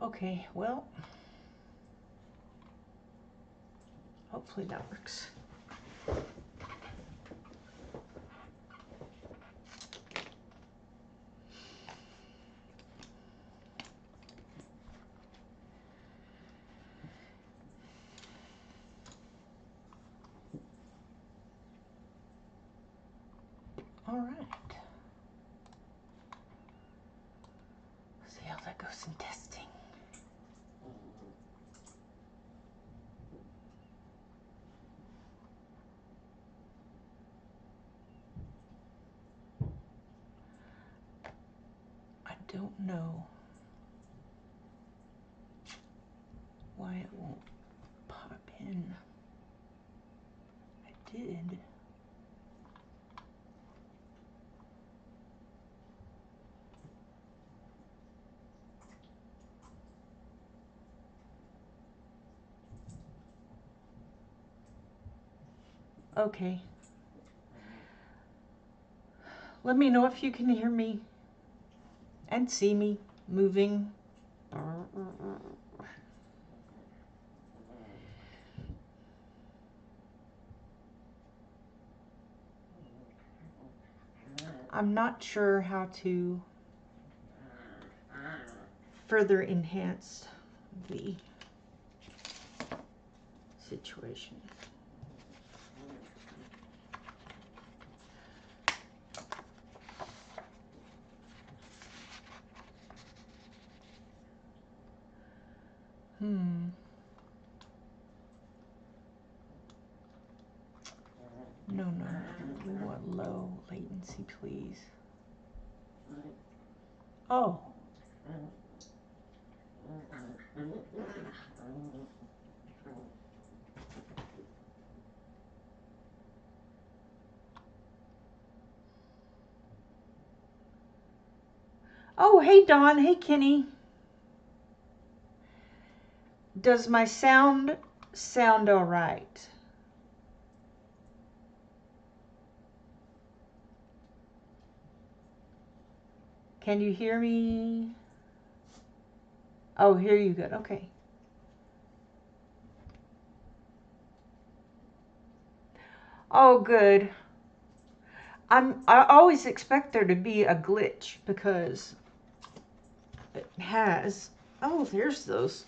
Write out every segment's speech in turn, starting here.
Okay, well, hopefully that works. All right. See how that goes in testing. I don't know why it won't pop in. I did. Okay. Let me know if you can hear me and see me moving. I'm not sure how to further enhance the situation. No, we want low latency, please. Oh. Oh, hey Dawn, hey Kenny. Does my sound all right? Can you hear me? Oh, hear you good. Okay. Oh, good. I always expect there to be a glitch because it has. Oh, there's those.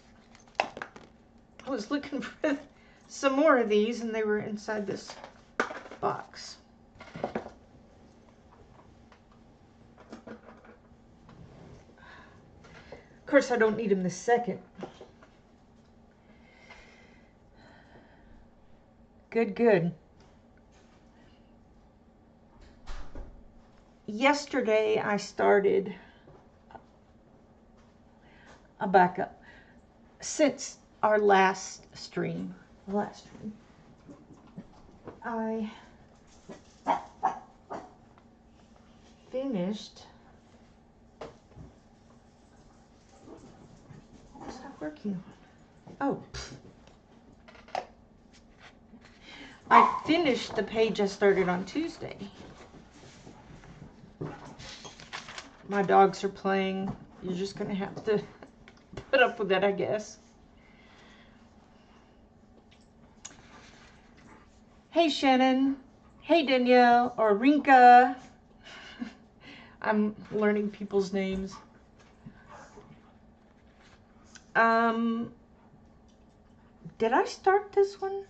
I was looking for some more of these and they were inside this box. Of course, I don't need them this second. Good. Yesterday, I started a backup. Since our last stream, I finished. What was I working on? Oh. I finished the page I started on Tuesday. My dogs are playing. You're just going to have to put up with that, I guess. Hey, Shannon. Hey, Danielle or Rinka. I'm learning people's names. Did I start this one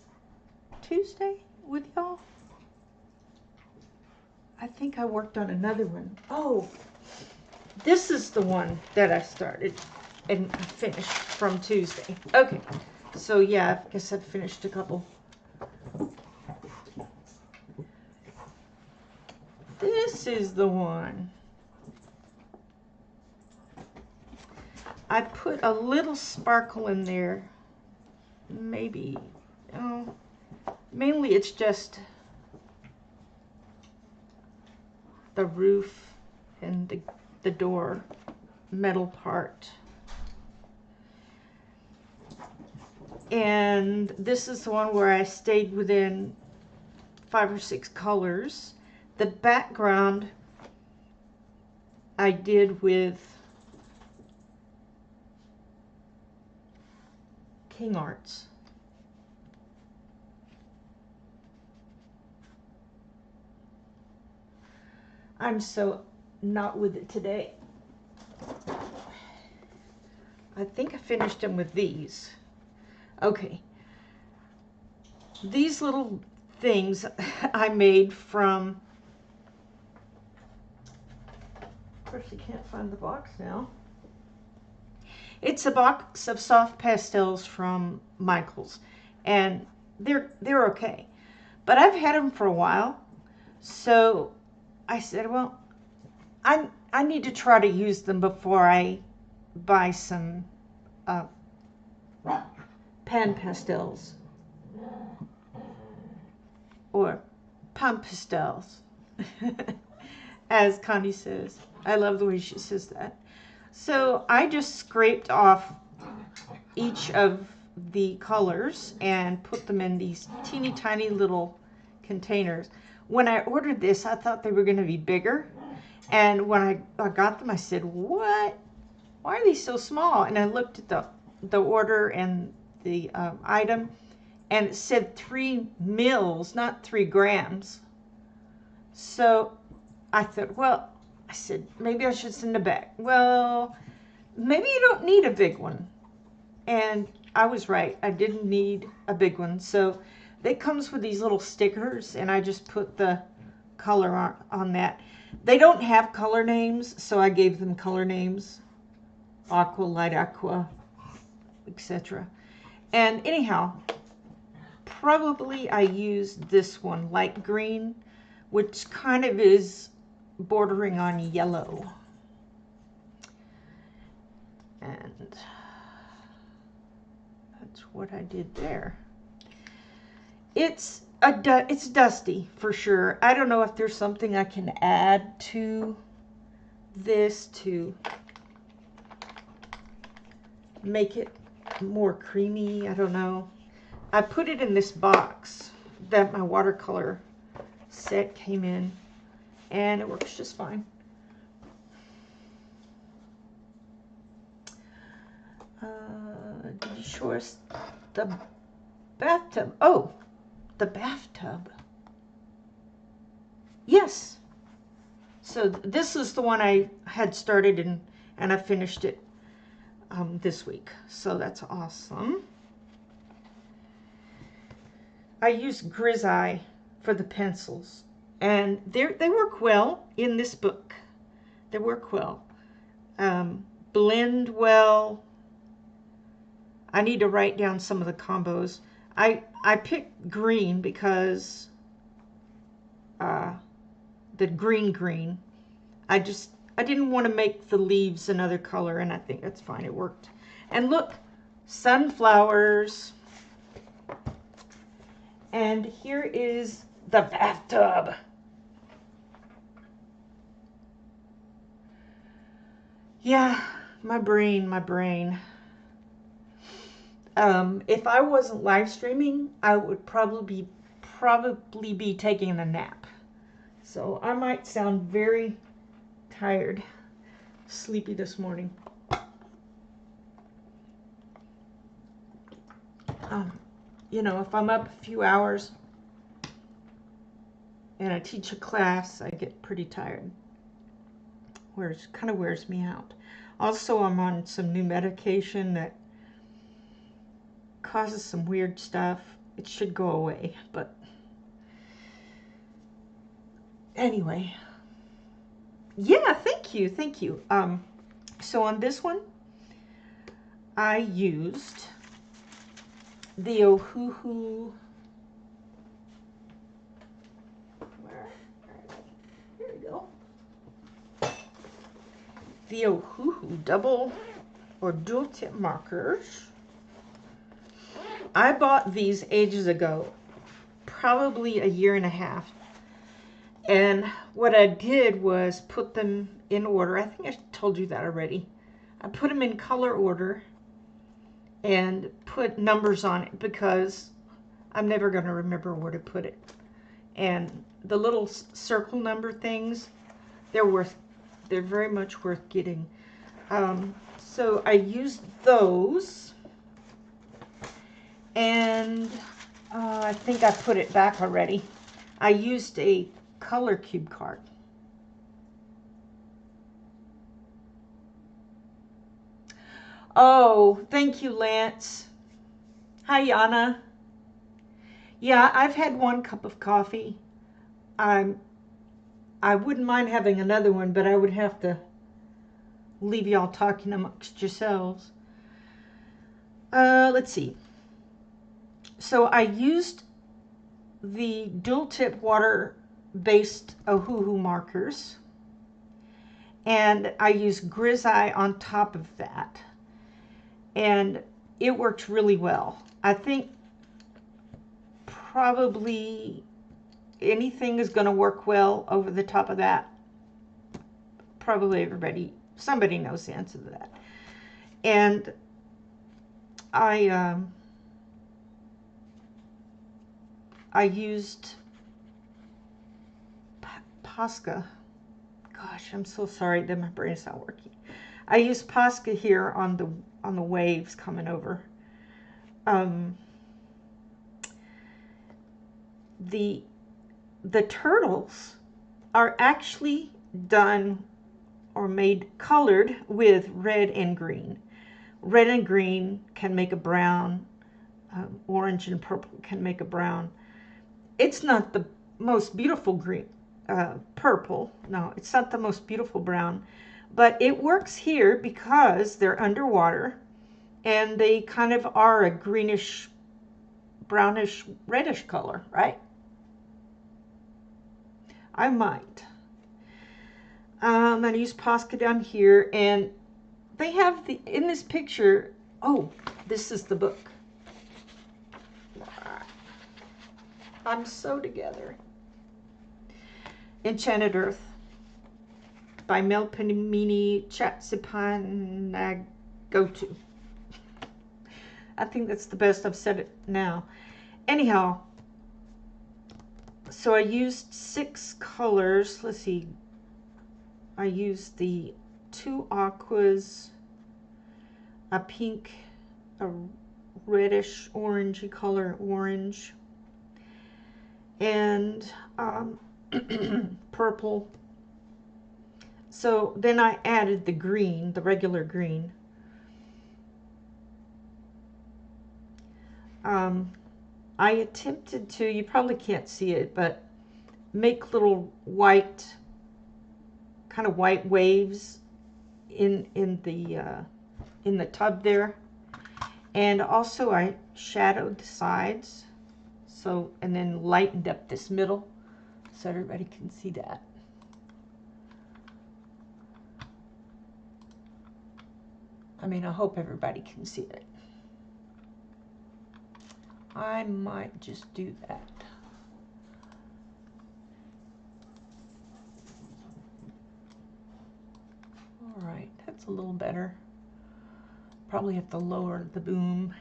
Tuesday with y'all? I think I worked on another one. Oh, this is the one that I started and finished from Tuesday. Okay, so yeah, I guess I've finished a couple. This is the one. I put a little sparkle in there. Maybe, mainly it's just the roof and the door metal part. And this is the one where I stayed within 5 or 6 colors. The background I did with King Arts. I'm so not with it today. I think I finished them with these. Okay. These little things I made from, of course I can't find the box now. It's a box of soft pastels from Michael's, and they're okay. But I've had them for a while, so I said, well, I need to try to use them before I buy some pan pastels or pan pastels, as Connie says. I love the way she says that. So I just scraped off each of the colors and put them in these teeny tiny little containers. When I ordered this, I thought they were going to be bigger. And when I got them, I said, what? Why are these so small? And I looked at the order and the item, and it said 3 mils, not 3 grams. So I thought, well, I said, maybe I should send it back. Well, maybe you don't need a big one. And I was right. I didn't need a big one. So it comes with these little stickers, and I just put the color on that. They don't have color names, so I gave them color names. Aqua, light aqua, etc. And anyhow, probably I used this one, light green, which kind of is bordering on yellow. And that's what I did there. It's dusty for sure. I don't know if there's something I can add to this to make it more creamy. I don't know. I put it in this box that my watercolor set came in, and it works just fine. Did you show us the bathtub? Oh, the bathtub. Yes. So this is the one I had started and I finished it this week. So that's awesome. I use Grizzeye for the pencils, and they work well in this book. They work well. Blend well. I need to write down some of the combos. I picked green because the green. I didn't want to make the leaves another color, and I think that's fine. It worked. And look, sunflowers. And here is the bathtub. Yeah, my brain. If I wasn't live streaming, I would probably be taking a nap. So I might sound very tired, sleepy this morning. You know, if I'm up a few hours and I teach a class, I get pretty tired. Kind of wears me out. Also, I'm on some new medication that causes some weird stuff. It should go away, but anyway. Yeah, thank you. So on this one, I used the Ohuhu. Here we go. The Ohuhu double or dual tip markers. I bought these ages ago, probably a year and a half. And what I did was put them in order. I think I told you that already. I put them in color order and put numbers on it because I'm never going to remember where to put it. And the little circle number things, they're very much worth getting. So I used those. And I think I put it back already. I used a color cube card. Oh, thank you, Lance. Hi, Yana. Yeah, I've had 1 cup of coffee. I wouldn't mind having another one, but I would have to leave y'all talking amongst yourselves. Let's see. So I used the dual tip water-based Ohuhu markers, and I used Grizzeye on top of that, and it worked really well. I think probably anything is going to work well over the top of that. Probably somebody knows the answer to that. And I used Posca. Gosh, I'm so sorry that my brain's not working. I used Posca here on the waves coming over. The turtles are actually done or made colored with red and green. Red and green can make a brown. Orange and purple can make a brown. It's not the most beautiful green, purple. No, it's not the most beautiful brown, but it works here because they're underwater and they kind of are a greenish, brownish, reddish color, right? I might. I'm going to use Posca down here, and they have in this picture, oh, this is the book. I'm so together. Enchanted Earth by Melpomene Chatzipannagotu. I think that's the best I've said it now. Anyhow, so I used 6 colors. Let's see. I used the 2 aquas, a pink, a reddish orangey color, orange, and purple. So then I added the green, the regular green. I attempted to, you probably can't see it, but make little white, kind of white waves in the tub there. And also I shadowed the sides, so, and then lightened up this middle so everybody can see that. I mean, I hope everybody can see it. I might just do that. All right, that's a little better. Probably have to lower the boom.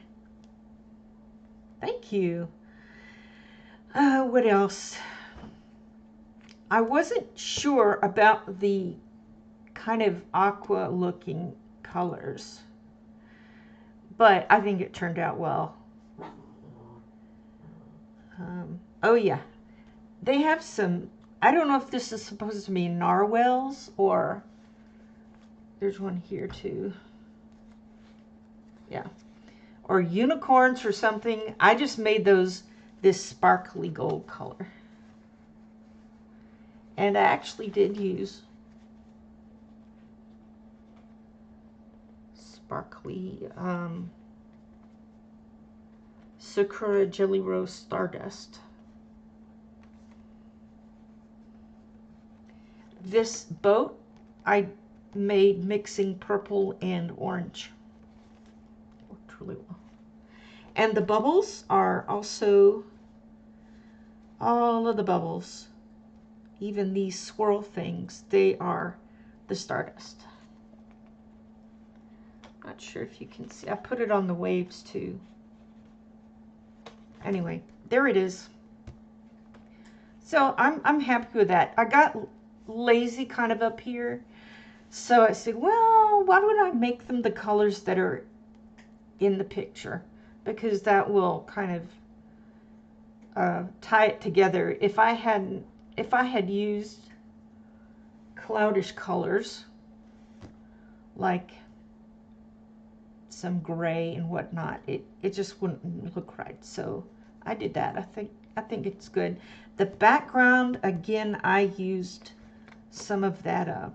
Thank you. What else? I wasn't sure about the kind of aqua looking colors, but I think it turned out well. Oh yeah, they have some, I don't know if this is supposed to be narwhals or, there's one here too. Yeah, or unicorns or something. I just made those this sparkly gold color. And I actually did use sparkly Sakura Jelly Rose Stardust. This boat I made mixing purple and orange. Worked really well. And the bubbles are also, all of the bubbles, even these swirl things, they are the Stardust. Not sure if you can see. I put it on the waves too. Anyway, there it is. So I'm happy with that. I got lazy kind of up here. So I said, well, why don't I make them the colors that are in the picture? because that will kind of tie it together. If I had used cloudish colors like some gray and whatnot, it just wouldn't look right. So I did that. I think it's good. The background, again, I used some of that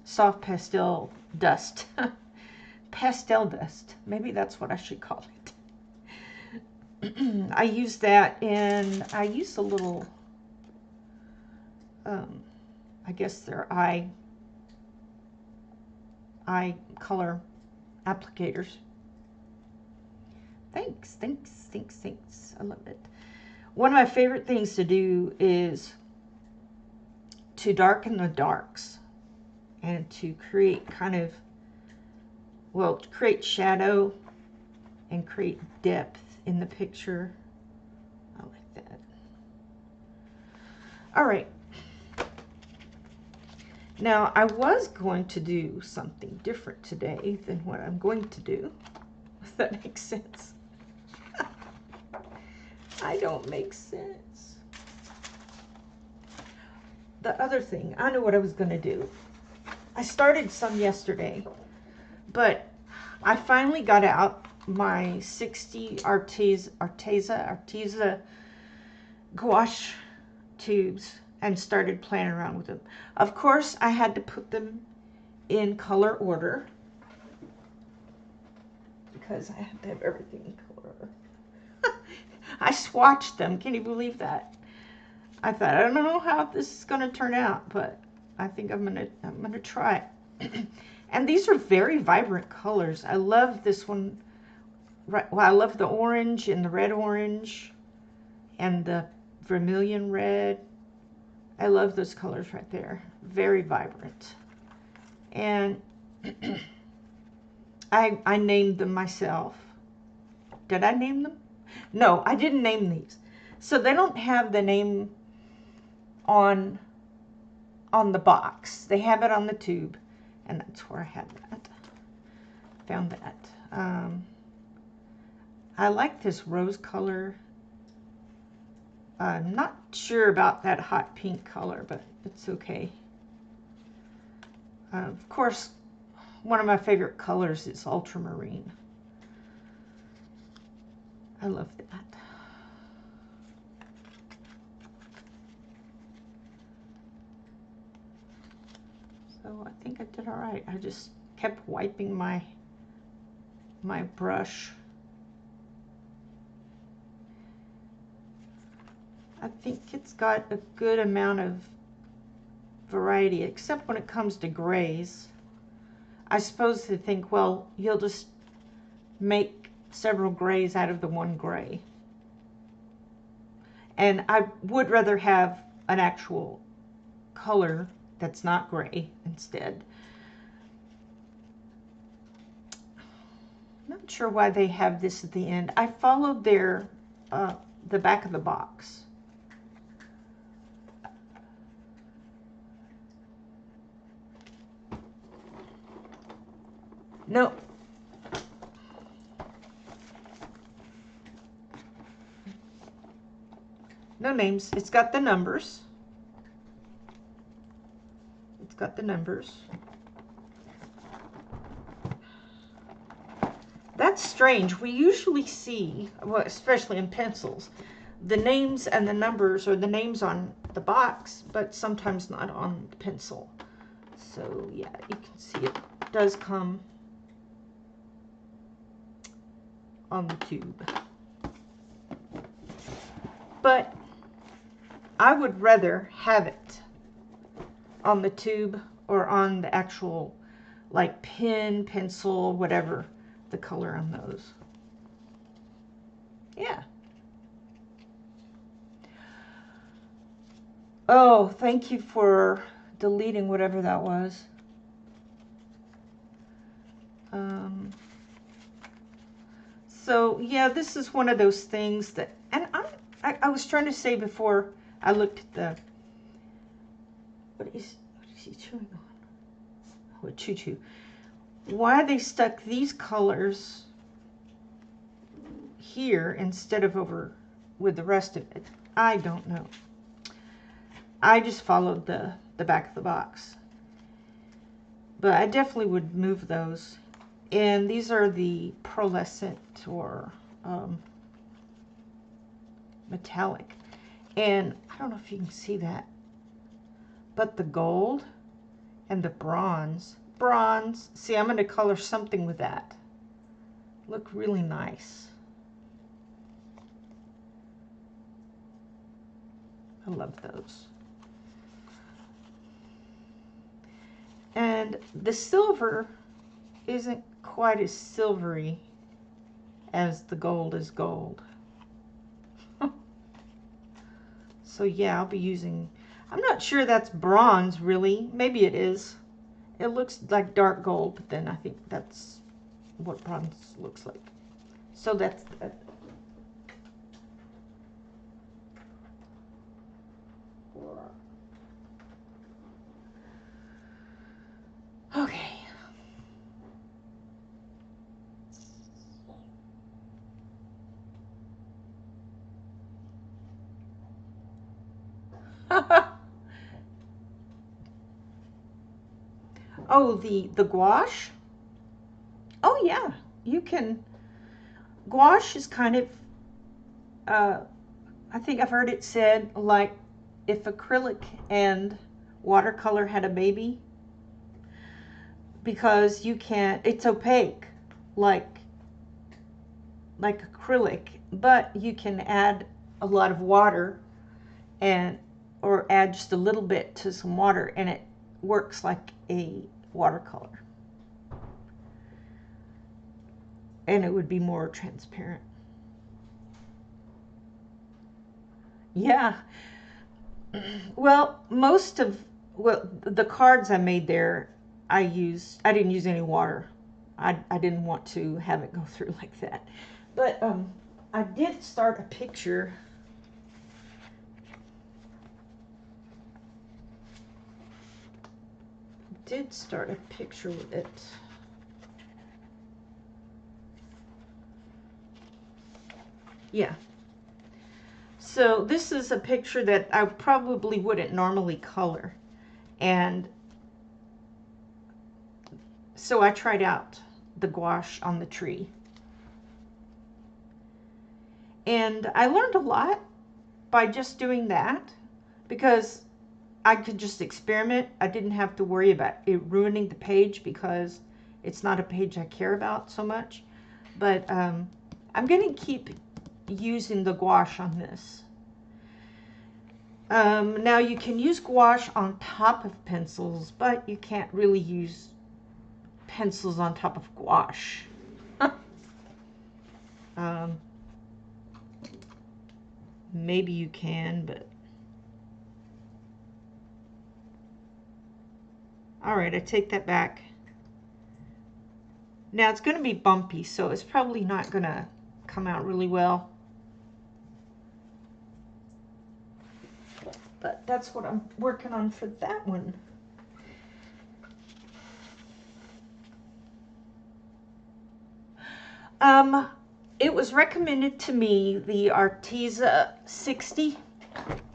soft pastel dust. Pastel dust. Maybe that's what I should call it. I used that, and I used a little, I guess they're eye color applicators. Thanks. I love it. One of my favorite things to do is to darken the darks and to create kind of, well, to create shadow and create depth in the picture. I like that. All right. Now, I was going to do something different today than what I'm going to do, if that makes sense. I don't make sense. The other thing, I know what I was going to do. I started some yesterday, but I finally got out my 60 Arteza gouache tubes and started playing around with them. Of course, I had to put them in color order because I have to have everything in color order. I swatched them. Can you believe that? I thought, I don't know how this is going to turn out, but I think I'm gonna try it. And these are very vibrant colors. I love this one. Right, well, I love the orange and the red orange and the vermilion red. I love those colors right there. Very vibrant. And I named them myself. Did I name them? No, I didn't name these. So they don't have the name on the box. They have it on the tube, and that's where I had that. Found that. I like this rose color. I'm not sure about that hot pink color, but it's okay. Of course, one of my favorite colors is ultramarine. I love that. So I think I did all right. I just kept wiping my brush. I think it's got a good amount of variety, except when it comes to grays. I suppose they think, well, you'll just make several grays out of the one gray. And I would rather have an actual color that's not gray instead. Not sure why they have this at the end. I followed their the back of the box. No. No names. It's got the numbers. It's got the numbers. That's strange. We usually see, well, especially in pencils, the names and the numbers, or the names on the box, but sometimes not on the pencil. So yeah, you can see it does come on the tube. But I would rather have it on the tube or on the actual, like, pen, pencil, whatever the color on those. Yeah. Oh, thank you for deleting whatever that was. So yeah, this is one of those things that, and I was trying to say before I looked at the, what is he chewing on? Oh, a choo-choo. Why they stuck these colors here instead of over with the rest of it. I don't know. I just followed the back of the box. But I definitely would move those. And these are the pearlescent or metallic. And I don't know if you can see that, but the gold and the bronze, see, I'm going to color something with that. Look really nice. I love those. And the silver isn't quite as silvery as the gold is gold. So yeah, I'll be using, I'm not sure that's bronze really. Maybe it is. It looks like dark gold, but then I think that's what bronze looks like. So that's that. Okay. Oh, the gouache? Oh yeah, you can. Gouache is kind of, I think I've heard it said like if acrylic and watercolor had a baby, because you can't, it's opaque like acrylic, but you can add a lot of water and or add just a little bit to some water and it works like a watercolor, and it would be more transparent. Yeah. Well, most of the cards I made there, I didn't use any water. I didn't want to have it go through like that. But I did start a picture. With it. Yeah. So this is a picture that I probably wouldn't normally color. And so I tried out the gouache on the tree. And I learned a lot by just doing that, because I could just experiment. I didn't have to worry about it ruining the page, because it's not a page I care about so much. But I'm going to keep using the gouache on this. Now you can use gouache on top of pencils, but you can't really use pencils on top of gouache. Maybe you can, but all right, I take that back. Now it's going to be bumpy, so it's probably not going to come out really well. But that's what I'm working on for that one. It was recommended to me, the Arteza 60.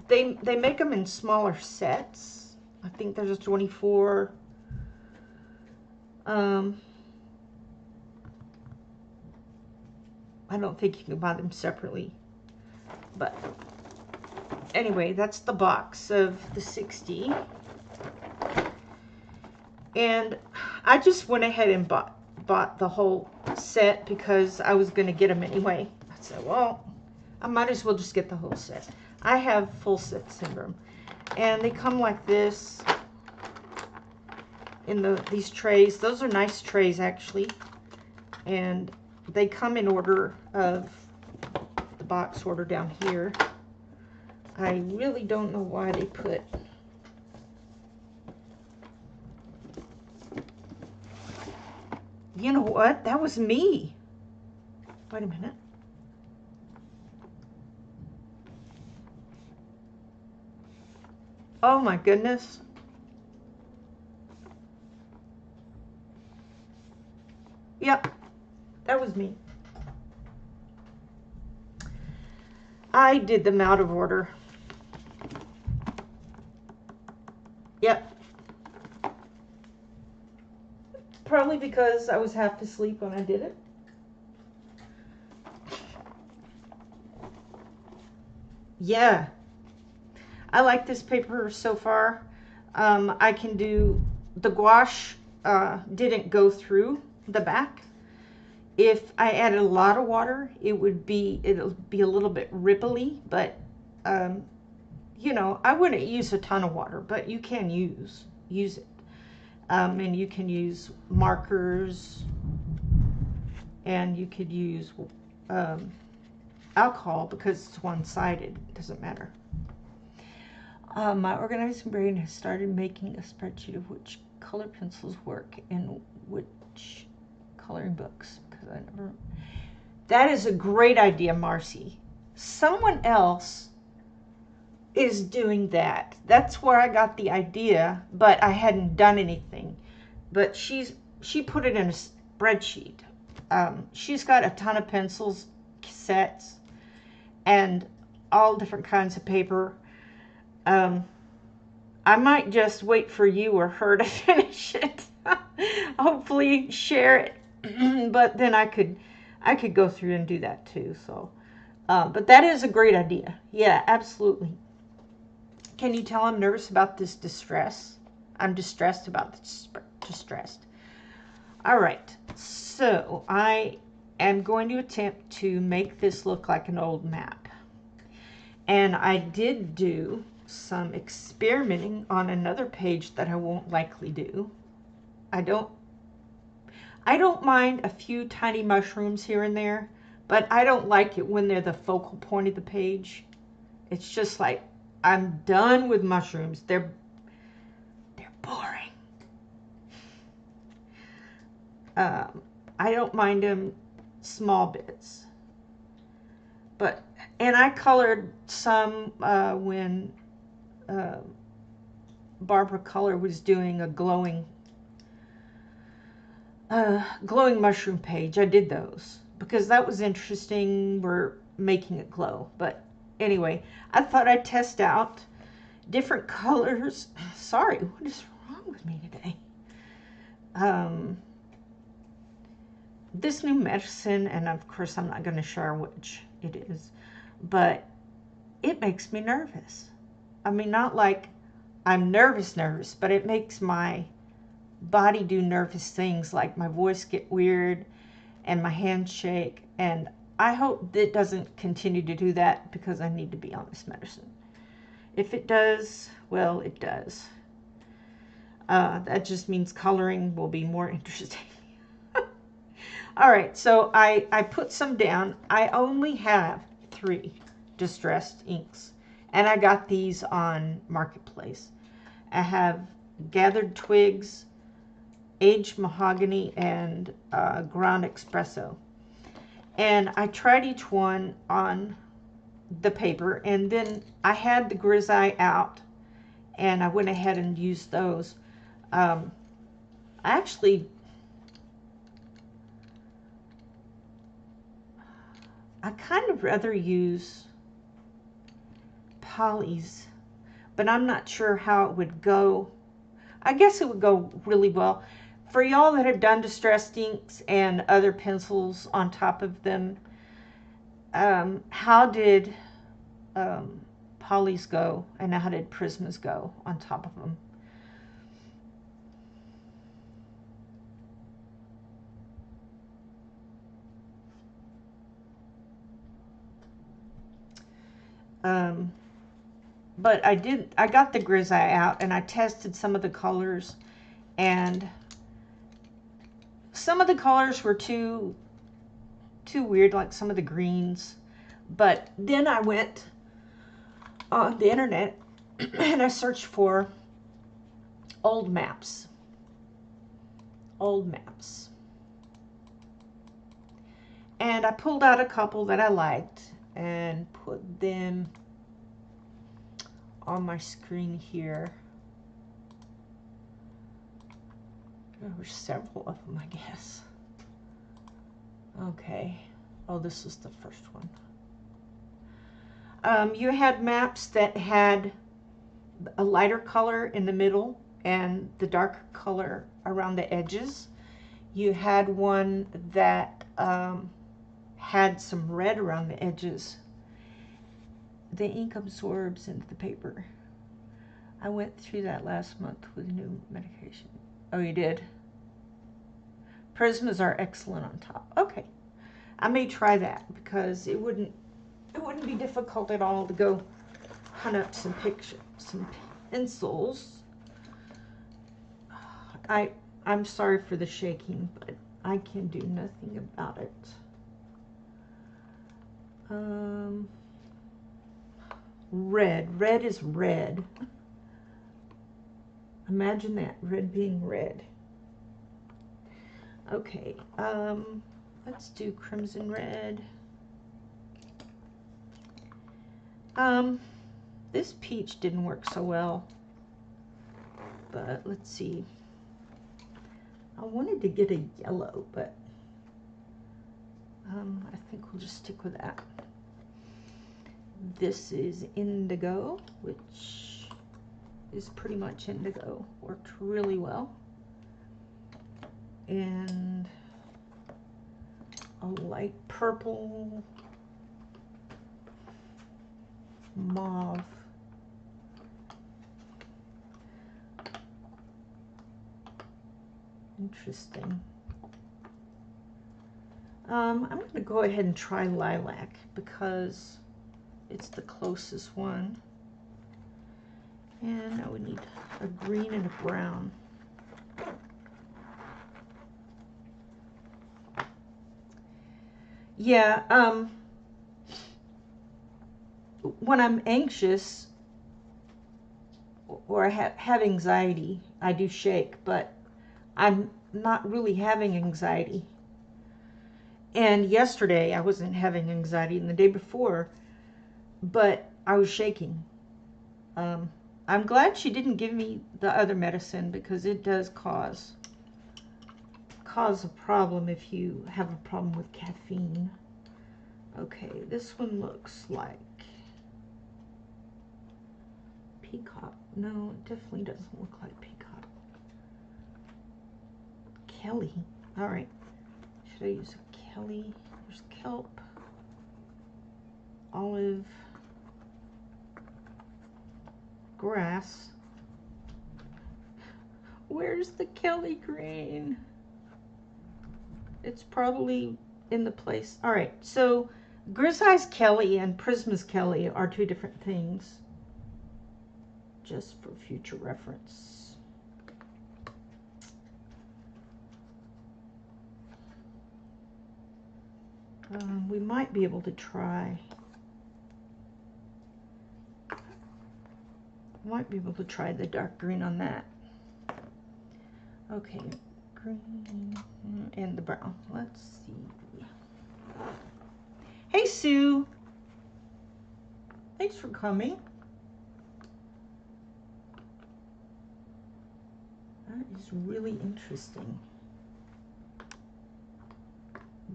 They make them in smaller sets. I think there's a 24. I don't think you can buy them separately. But anyway, that's the box of the 60. And I just went ahead and bought the whole set because I was going to get them anyway. I said, well, I might as well just get the whole set. I have full set syndrome. And they come like this in these trays. Those are nice trays, actually. And they come in order of the box order down here. I really don't know why they put... You know what? That was me. Wait a minute. Oh my goodness. Yep, that was me. I did them out of order. Yep. Probably because I was half asleep when I did it. Yeah. I like this paper so far. I can do the gouache didn't go through the back. If I added a lot of water, it'll be a little bit ripply, but you know, I wouldn't use a ton of water, but you can use it. And you can use markers, and you could use alcohol because it's one-sided. It doesn't matter. My organizing brain has started making a spreadsheet of which color pencils work in which coloring books. Because I never. That is a great idea, Marcy. Someone else is doing that. That's where I got the idea, but I hadn't done anything. But she put it in a spreadsheet. She's got a ton of pencils, sets, and all different kinds of paper. I might just wait for you or her to finish it. Hopefully share it. But then I could go through and do that too. So, but that is a great idea. Yeah, absolutely. Can you tell I'm nervous about this distress? I'm distressed about this distressed. All right. So I am going to attempt to make this look like an old map. And I did do some experimenting on another page that I won't likely do. I don't mind a few tiny mushrooms here and there, but I don't like it when they're the focal point of the page. It's just like, I'm done with mushrooms. They're boring. I don't mind them small bits. And I colored some when Barbara Color was doing a glowing mushroom page. I did those because that was interesting. We're making it glow. But anyway, I thought I'd test out different colors. Sorry, what is wrong with me today? This new medicine, and of course I'm not going to share which it is, but it makes me nervous. I mean, not like I'm nervous, but it makes my body do nervous things, like my voice get weird and my hands shake, and I hope that it doesn't continue to do that because I need to be on this medicine. If it does, well, it does. That just means coloring will be more interesting. All right, so I put some down. I only have 3 distressed inks, and I got these on Marketplace. I have Gathered Twigs, Aged Mahogany, and Ground Espresso. And I tried each one on the paper, and then I had the grisaille out, and I went ahead and used those. I kind of rather use Polly's, but I'm not sure how it would go. I guess it would go really well. For y'all that have done distressed inks and other pencils on top of them, how did Polly's go, and how did Prisma's go on top of them? But I got the grisaille out, and I tested some of the colors, and some of the colors were too weird, like some of the greens. But then I went on the internet and I searched for old maps. And I pulled out a couple that I liked and put them on my screen here. There were several of them, I guess. Okay. Oh, this is the first one. You had maps that had a lighter color in the middle and the darker color around the edges. You had one that had some red around the edges. The ink absorbs into the paper. I went through that last month with new medication. Oh, you did? Prismas are excellent on top. Okay, I may try that because it wouldn't be difficult at all to go hunt up some pencils. I'm sorry for the shaking, but I can do nothing about it. Red is red. Imagine that, red being red. Okay, let's do crimson red. This peach didn't work so well, but let's see. I wanted to get a yellow, but I think we'll just stick with that. This is indigo, which is pretty much indigo. Worked really well. And a light purple, mauve. Interesting. I'm going to go ahead and try lilac because it's the closest one. And now we need a green and a brown. Yeah, when I'm anxious or have anxiety, I do shake, but I'm not really having anxiety. And yesterday I wasn't having anxiety, and the day before, but I was shaking. I'm glad she didn't give me the other medicine because it does cause a problem if you have a problem with caffeine. Okay, this one looks like peacock. No, it definitely doesn't look like peacock. Kelly. All right. Should I use a Kelly? There's kelp, olive, grass. Where's the Kelly green? It's probably in the place. All right, so Grizzey's Kelly and Prisma's Kelly are two different things, just for future reference. We might be able to try. Might be able to try the dark green on that. Okay, green and the brown. Let's see. Hey, Sue. Thanks for coming. That is really interesting.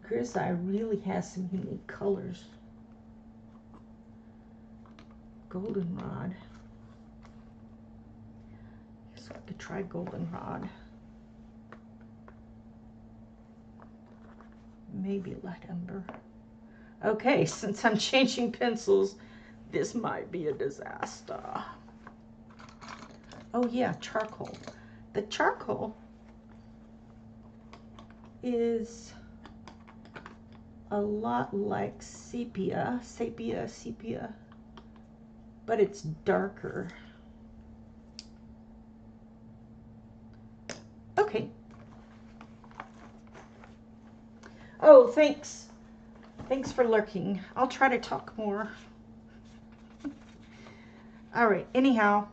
Grizzly really has some unique colors. Goldenrod. Guess I could try goldenrod. Maybe light umber. Okay, since I'm changing pencils, this might be a disaster. Oh yeah, charcoal. The charcoal is a lot like sepia, but it's darker. Okay. Oh, thanks. Thanks for lurking. I'll try to talk more. All right, anyhow.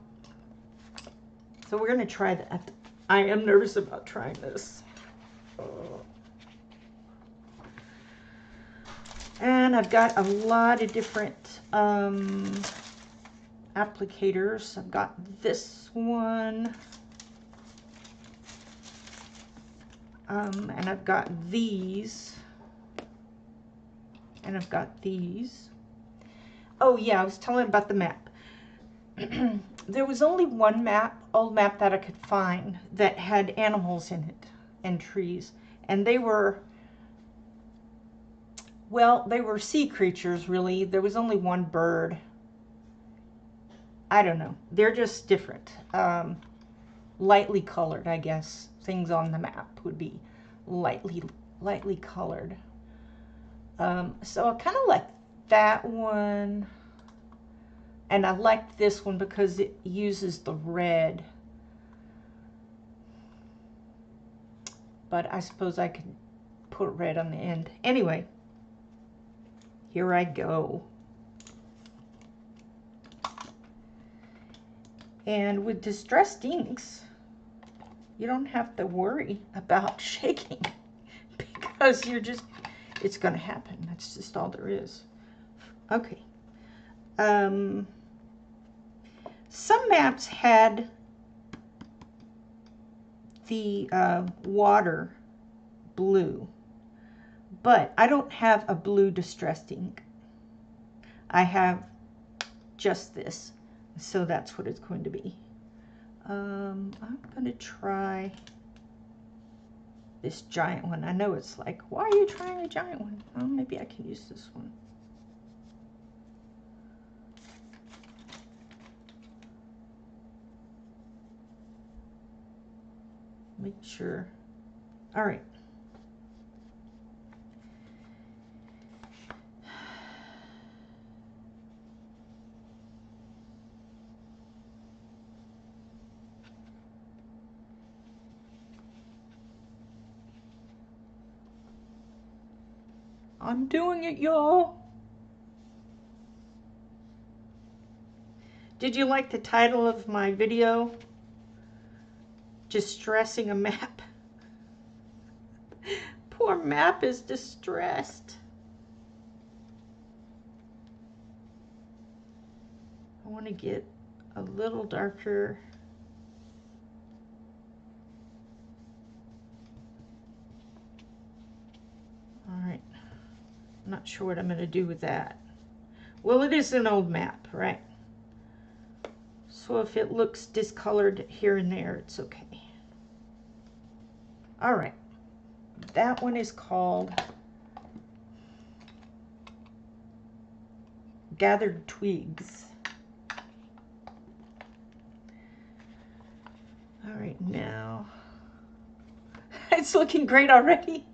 So we're going to try that. I am nervous about trying this. And I've got a lot of different applicators. I've got this one. And I've got these. And I've got these. Oh yeah, I was telling about the map. There was only one map, old map, that I could find that had animals in it and trees. And they were, well, they were sea creatures, really. There was only one bird. I don't know. They're just different. Lightly colored, I guess. Things on the map would be lightly colored. So I kind of like that one. And I like this one because it uses the red. But I suppose I could put red on the end. Anyway, here I go. And with distressed inks, you don't have to worry about shaking because it's going to happen. That's just all there is. Okay. Some maps had the water blue, but I don't have a blue distressed ink. I have just this, so that's what it's going to be. I'm going to try this giant one. I know it's like, why are you trying a giant one? Well, maybe I can use this one. Make sure. All right. I'm doing it, y'all. Did you like the title of my video? Distressing a map. Poor map is distressed. I want to get a little darker. All right. I'm not sure what I'm going to do with that. Well, it is an old map, right? So if it looks discolored here and there, it's okay. All right. That one is called Gathered Twigs. All right, now it's looking great already.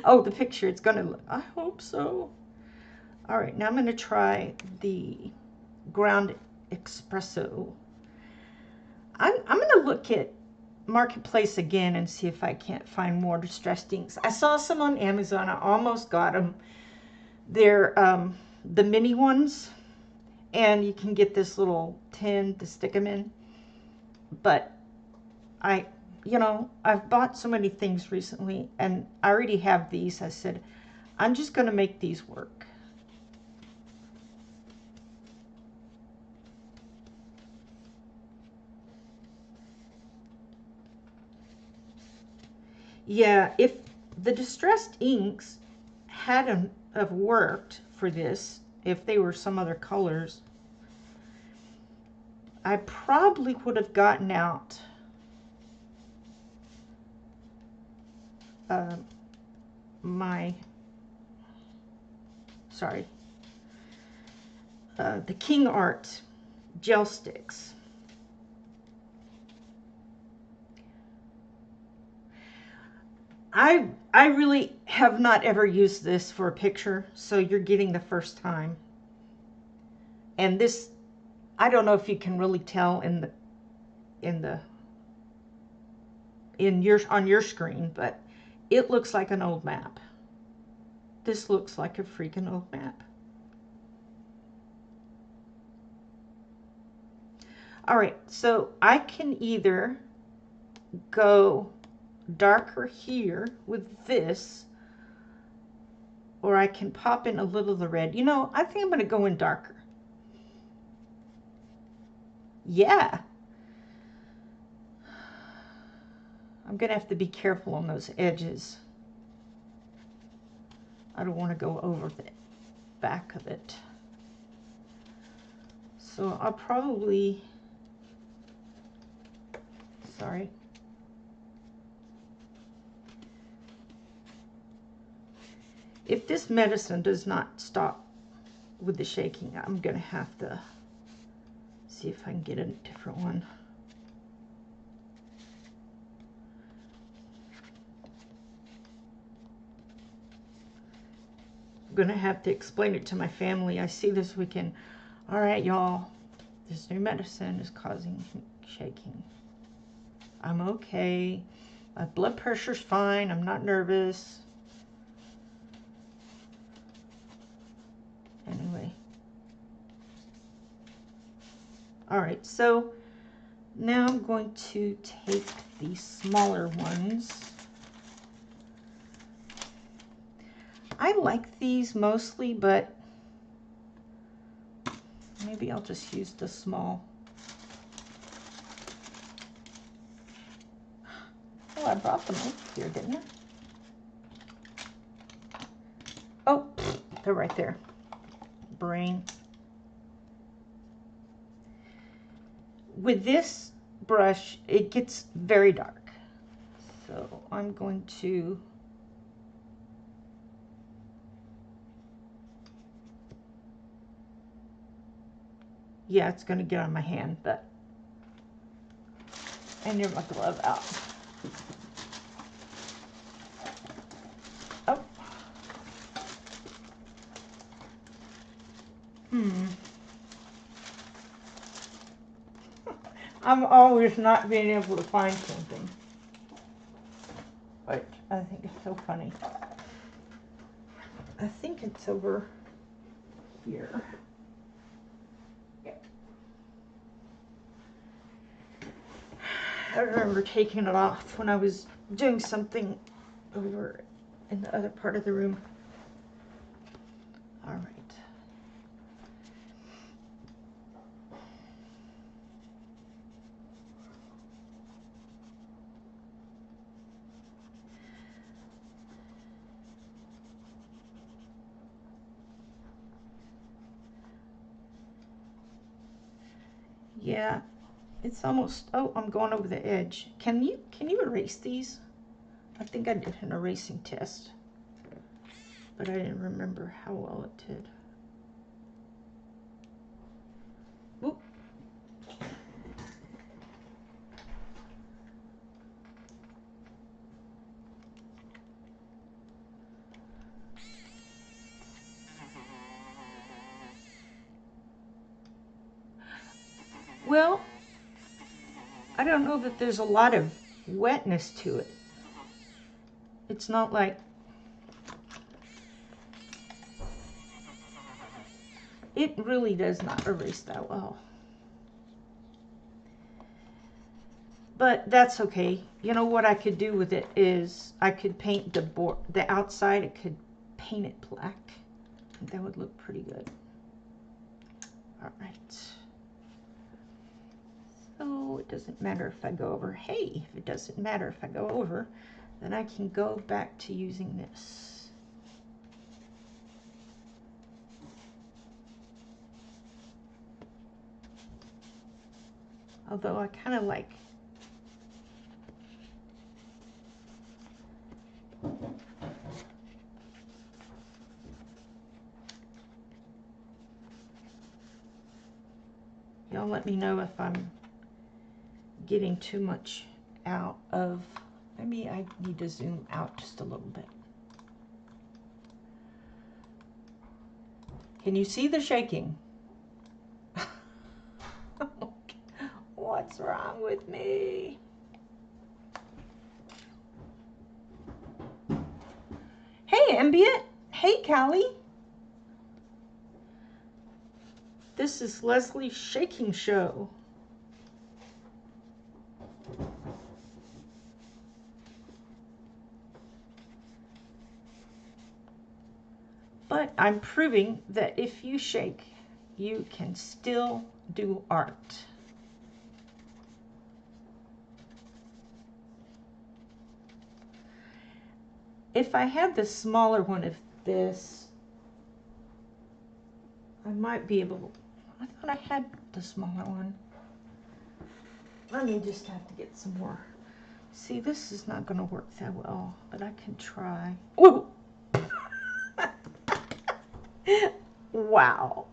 Oh, the picture, it's gonna look, I hope so. All right, now I'm gonna try the Ground Espresso. I'm gonna look at Marketplace again and see if I can't find more distressed inks. I saw some on Amazon. I almost got them. They're the mini ones, and you can get this little tin to stick them in. But I've bought so many things recently, and I already have these. I said, I'm just going to make these work. Yeah, if the distressed inks hadn't have worked for this, if they were some other colors, I probably would have gotten out the King Art gel sticks. I really have not ever used this for a picture, so you're getting the first time. And this, I don't know if you can really tell on your screen, but it looks like an old map. This looks like a freaking old map. All right, so I can either go darker here with this, or I can pop in a little of the red. You know, I think I'm going to go in darker. Yeah. I'm going to have to be careful on those edges. I don't want to go over the back of it. So I'll probably, sorry. If this medicine does not stop with the shaking, I'm going to have to see if I can get a different one. I'm going to have to explain it to my family. I see this weekend. All right, y'all, this new medicine is causing shaking. I'm okay. My blood pressure's fine. I'm not nervous. Anyway. All right, so now I'm going to take the smaller ones. I like these mostly, but maybe I'll just use the small. Oh, I brought them over here, didn't I? Oh, they're right there. Brain. With this brush, it gets very dark. So I'm going to yeah, it's going to get on my hand, but I need my glove out. Oh. I'm always not being able to find something. But I think it's so funny. I think it's over here. Yep. I remember taking it off when I was doing something over in the other part of the room. All right. Yeah, it's almost, oh, I'm going over the edge. Can you erase these? I think I did an erasing test, but I didn't remember how well it did. Oop. Well, I don't know that there's a lot of wetness to it. It's not like, it really does not erase that well. But that's okay. You know what I could do with it is I could paint the outside, I could paint it black. I think that would look pretty good. All right. So it doesn't matter if I go over. Hey, if it doesn't matter if I go over, then I can go back to using this. Although I kind of like y'all let me know if I'm getting too much out of, maybe I need to zoom out just a little bit. Can you see the shaking? What's wrong with me? Hey, Ambient. Hey, Callie. This is Leslie's shaking show. But I'm proving that if you shake, you can still do art. If I had the smaller one of this, I might be able, I thought I had the smaller one. Let me just have to get some more. See, this is not going to work that well, but I can try. Whoa! Wow.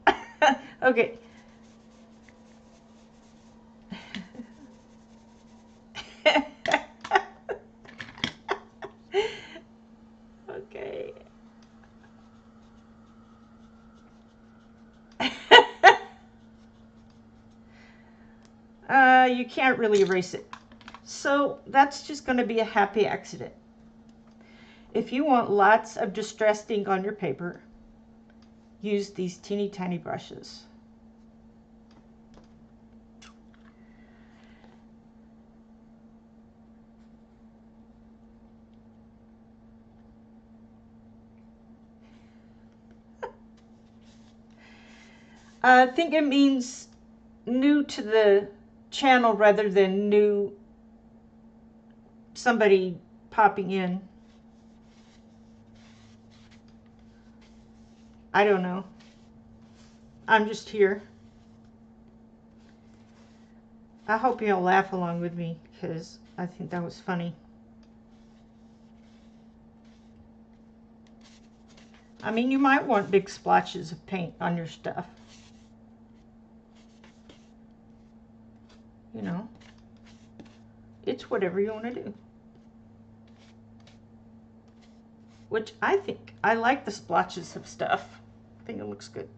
Okay. Okay. You can't really erase it. So that's just going to be a happy accident. If you want lots of distressed ink on your paper, use these teeny tiny brushes. I think it means new to the channel rather than new somebody popping in. I don't know. I'm just here. I hope you'll laugh along with me because I think that was funny. I mean, you might want big splotches of paint on your stuff. You know, it's whatever you want to do. Which I think, I like the splotches of stuff. I think it looks good.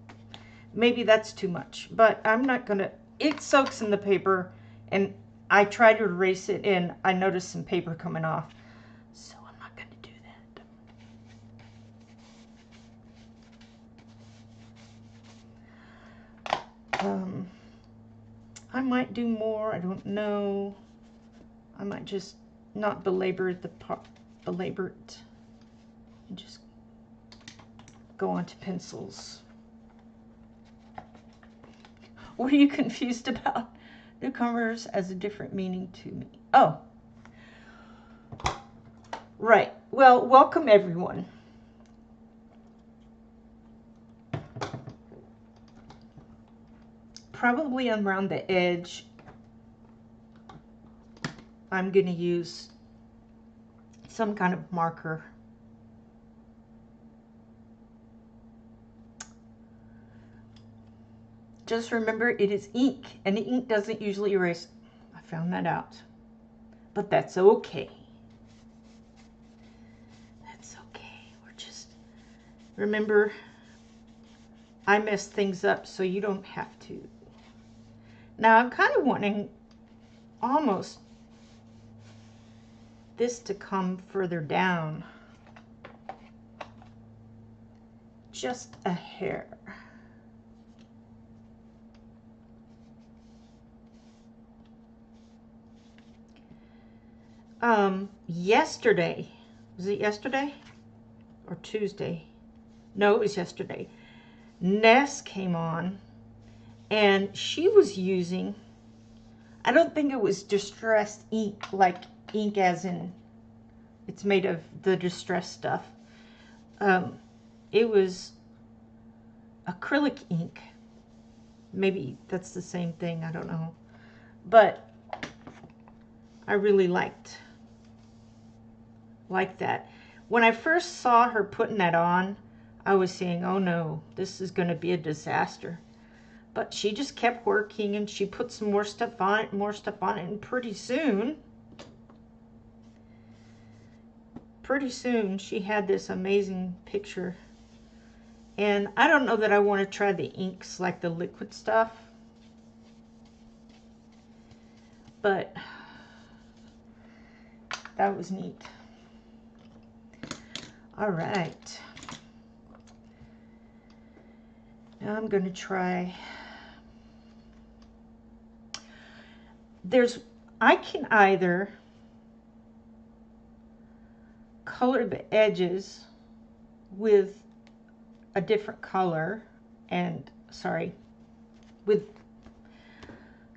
Maybe that's too much, but I'm not gonna, it soaks in the paper and I try to erase it and I notice some paper coming off. So I'm not gonna do that. I might do more, I don't know. I might just not belabor it and just go on to pencils. What are you confused about? Newcomers has a different meaning to me. Oh, right. Well, welcome everyone. Probably around the edge, I'm going to use some kind of marker. Just remember, it is ink, and the ink doesn't usually erase. I found that out. But that's okay. That's okay. We're just, remember, I mess things up so you don't have to. Now, I'm kind of wanting almost this to come further down. Just a hair. Yesterday, was it yesterday or Tuesday? No, it was yesterday. Ness came on and she was using, I don't think it was distressed ink, like ink as in it's made of the distressed stuff. It was acrylic ink. Maybe that's the same thing, I don't know. But I really liked that. When I first saw her putting that on, I was saying, oh no, this is going to be a disaster. But she just kept working and she put some more stuff on it, and pretty soon she had this amazing picture. And I don't know that I want to try the inks like the liquid stuff, but that was neat. All right. Now I'm going to try. I can either color the edges with a different color with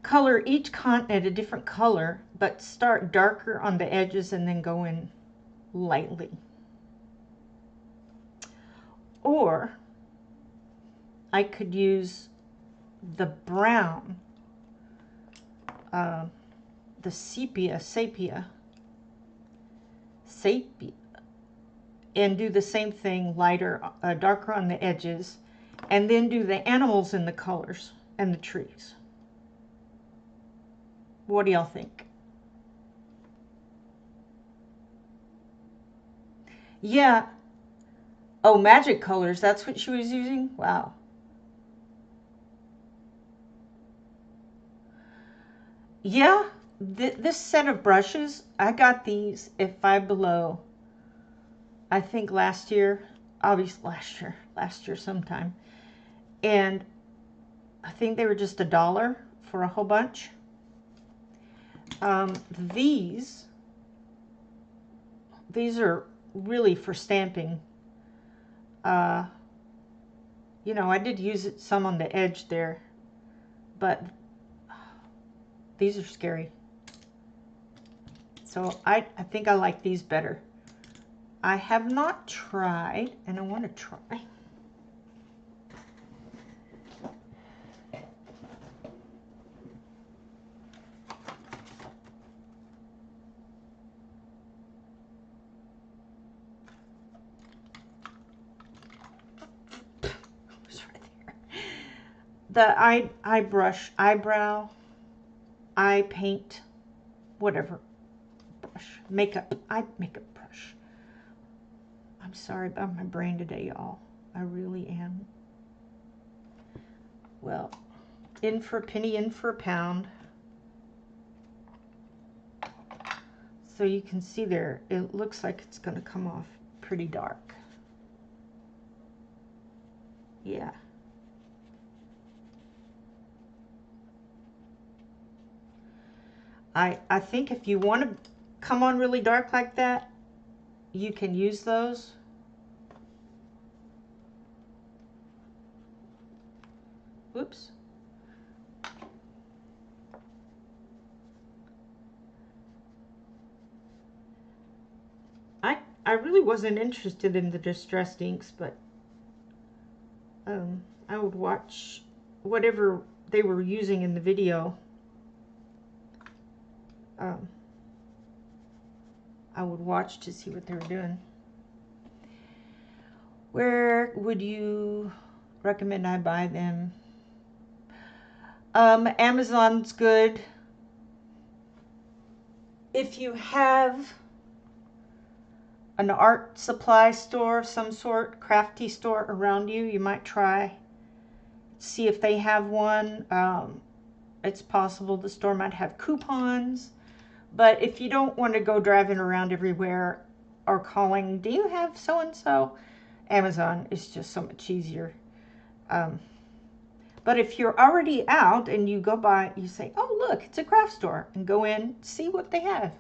color each continent a different color, but start darker on the edges and then go in lightly. Or I could use the brown, the sepia, and do the same thing, lighter, darker on the edges, and then do the animals in the colors and the trees. What do y'all think? Yeah. Oh, magic colors, that's what she was using? Wow. Yeah, this set of brushes, I got these at Five Below, I think last year, obviously last year sometime. And I think they were just $1 for a whole bunch. These are really for stamping. You know, I did use it some on the edge there, but these are scary. So I think I like these better. I have not tried, and I want to try. The eye brush, eyebrow, eye paint, whatever brush, eye makeup brush. I'm sorry about my brain today, y'all. I really am. Well, in for a penny, in for a pound. So you can see there, it looks like it's going to come off pretty dark. Yeah. I think if you want to come on really dark like that, you can use those. Whoops. I really wasn't interested in the distressed inks, but I would watch whatever they were using in the video. I would watch to see what they were doing. Where would you recommend I buy them? Amazon's good. If you have an art supply store of some sort, crafty store around you, you might try. See if they have one. It's possible the store might have coupons. But if you don't want to go driving around everywhere or calling, do you have so-and-so? Amazon is just so much easier. But if you're already out and you go by, you say, oh, look, it's a craft store, and go in, see what they have.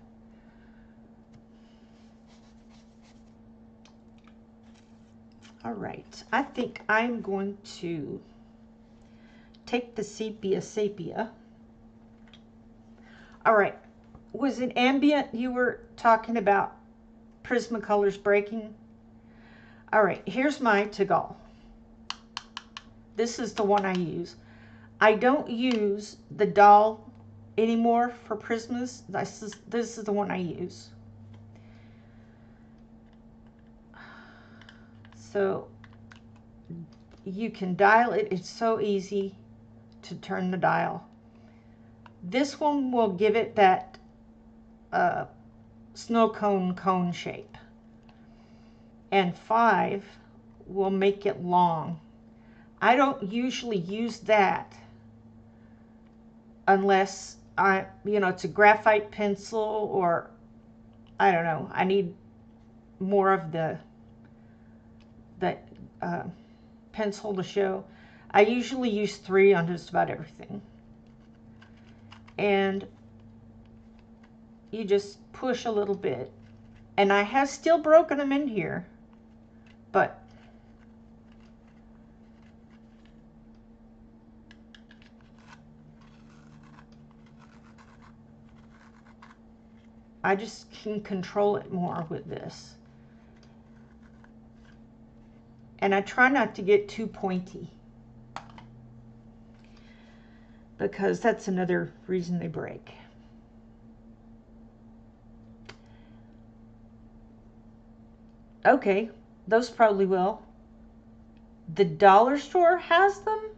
All right, I think I'm going to take the sepia. All right, was it ambient you were talking about Prismacolor's breaking? All right, here's my Tagal. This is the one I use. I don't use the doll anymore for Prismas. This is the one I use. So you can dial it. It's so easy to turn the dial. This one will give it that snow cone shape. And 5 will make it long. I don't usually use that unless it's a graphite pencil, or I don't know, I need more of the pencil to show. I usually use 3 on just about everything. And you just push a little bit. And I have still broken them in here, but I just can control it more with this. And I try not to get too pointy. because that's another reason they break. Okay, those probably will. The dollar store has them?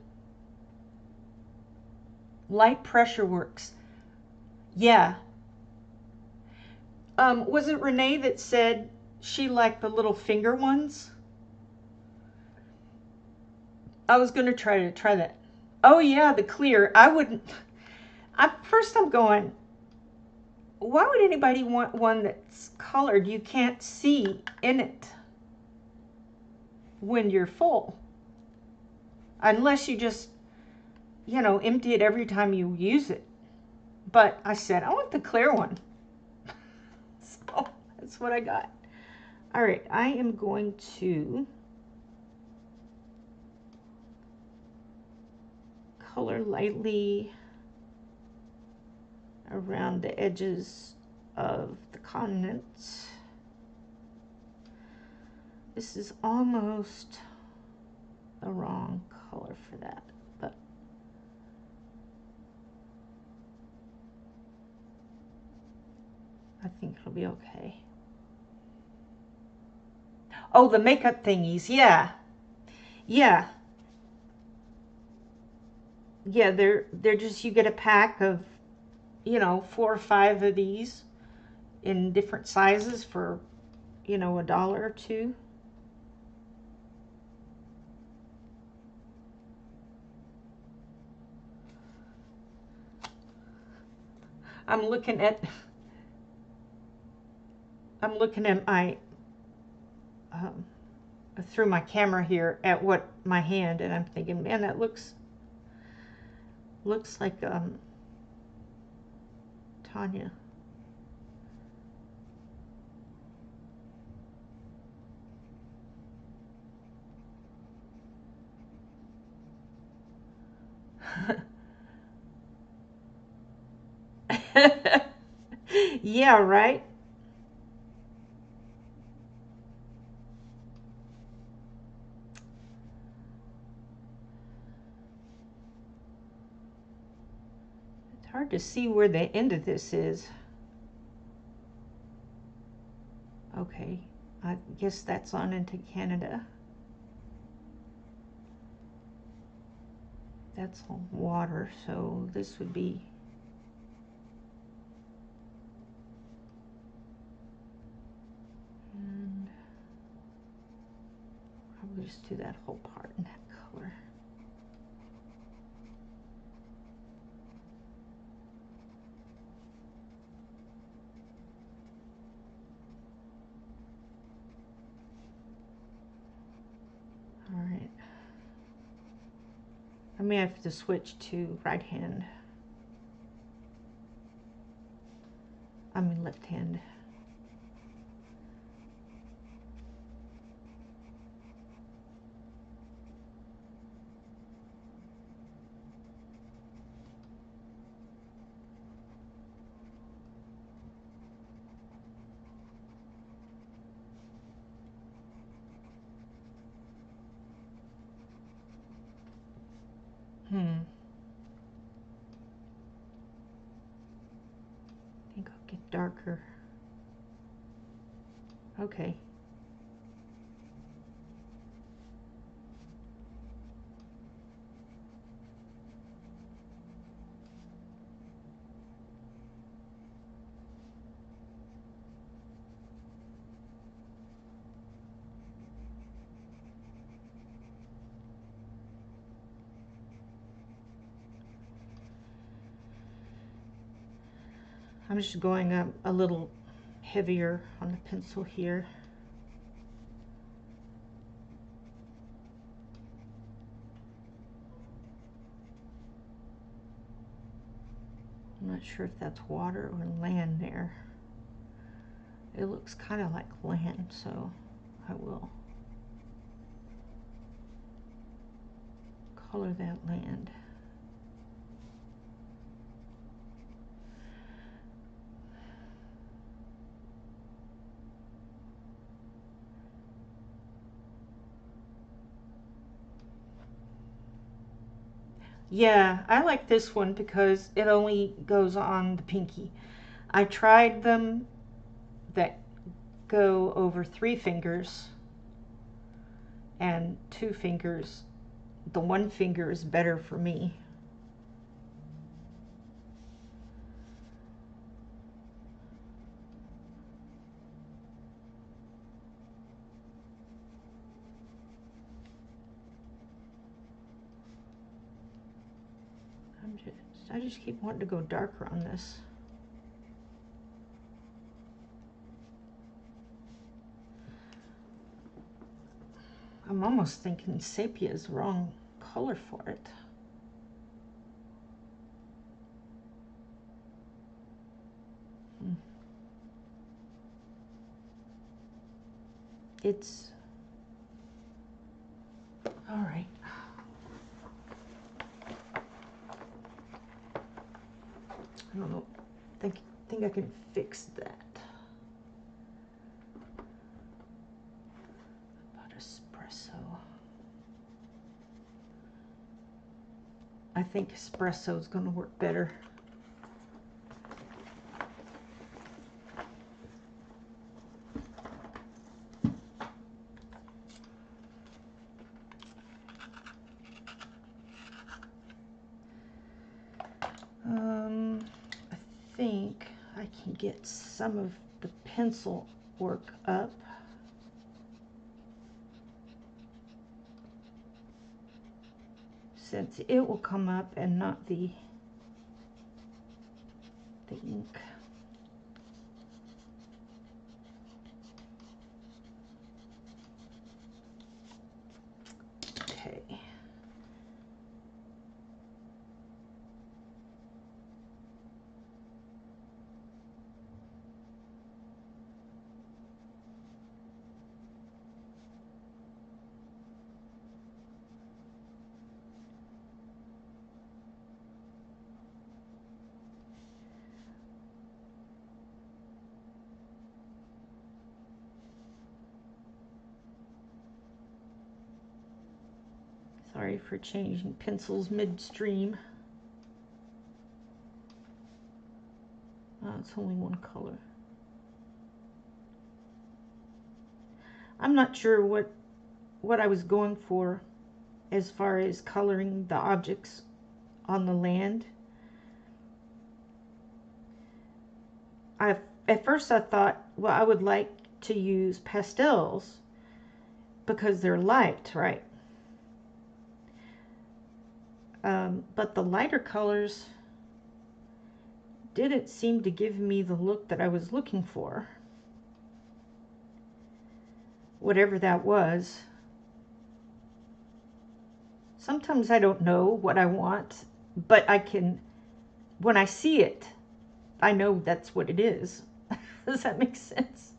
Light pressure works. Yeah. Was it Renee that said she liked the little finger ones? I was going to try that. Oh yeah, the clear. I wouldn't. First I'm going, why would anybody want one that's colored? You can't see in it when you're full. Unless you just, empty it every time you use it. But I said, I want the clear one. So that's what I got. All right, I am going to color lightly around the edges of the continents. This is almost the wrong color for that, but I think it'll be okay. Oh, the makeup thingies, yeah. Yeah. Yeah, they're just, you get a pack of, 4 or 5 of these in different sizes for, $1 or $2. I'm looking at my through my camera here at what my hand, and I'm thinking, man, that looks like Tanya. Yeah, right? It's hard to see where the end of this is. Okay, I guess that's on into Canada. That's all water, so this would be and probably just do that whole part in that color. All right. I may have to switch to right hand. I mean left hand. I think I'll get darker. Okay. I'm just going a little heavier on the pencil here. I'm not sure if that's water or land there. It looks kind of like land, so I will color that land. Yeah, I like this one because it only goes on the pinky. I tried them that go over 3 fingers and 2 fingers. The 1 finger is better for me. I just keep wanting to go darker on this. I'm almost thinking sepia is the wrong color for it. It's all right. I don't know. Think I can fix that. About espresso. I think espresso is going to work better. I think I can get some of the pencil work up. Since it will come up and not the ink. Okay. Sorry for changing pencils midstream. It's only one color. I'm not sure what I was going for as far as coloring the objects on the land. At first I thought, well, I would like to use pastels because they're light, right? But the lighter colors didn't seem to give me the look that I was looking for. Whatever that was. Sometimes I don't know what I want, but I can, when I see it, I know that's what it is. Does that make sense?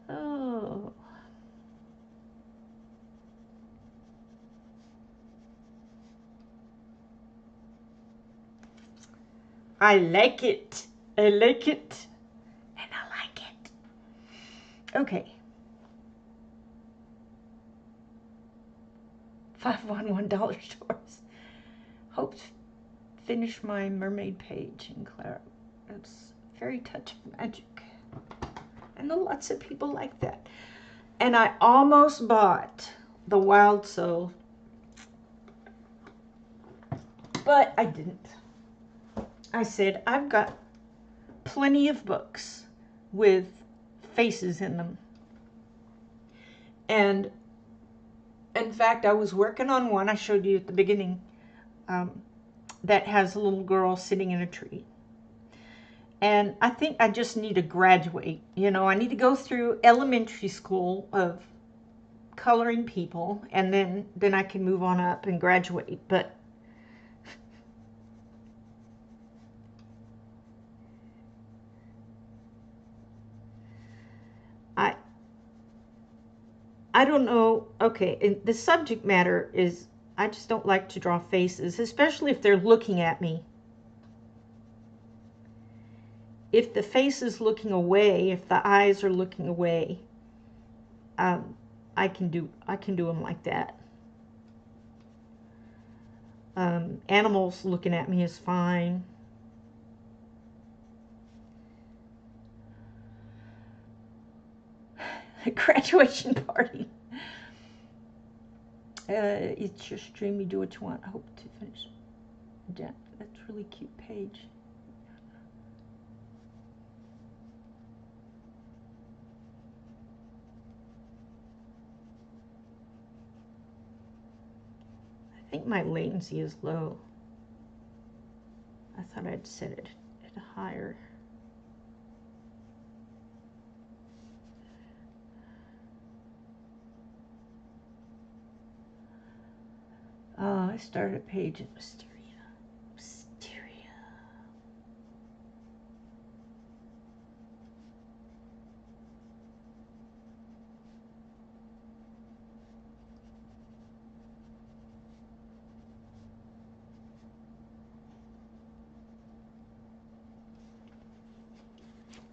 Oh. I like it. I like it. And I like it. Okay. 511 dollar stores. Hope to finish my mermaid page in Clara. It's very touch of magic. I know lots of people like that. And I almost bought the Wild Soul, but I didn't. I said, I've got plenty of books with faces in them. And in fact, I was working on one I showed you at the beginning that has a little girl sitting in a tree. And I think I just need to graduate. You know, I need to go through elementary school of coloring people, and then I can move on up and graduate. But I don't know. Okay, and the subject matter is I just don't like to draw faces, especially if they're looking at me. If the face is looking away, if the eyes are looking away, I can do them like that. Animals looking at me is fine. Graduation party. It's your stream. You do what you want. I hope to finish. Yeah, that's a really cute page. I think my latency is low. I thought I'd set it at higher. I started a page in Wisteria.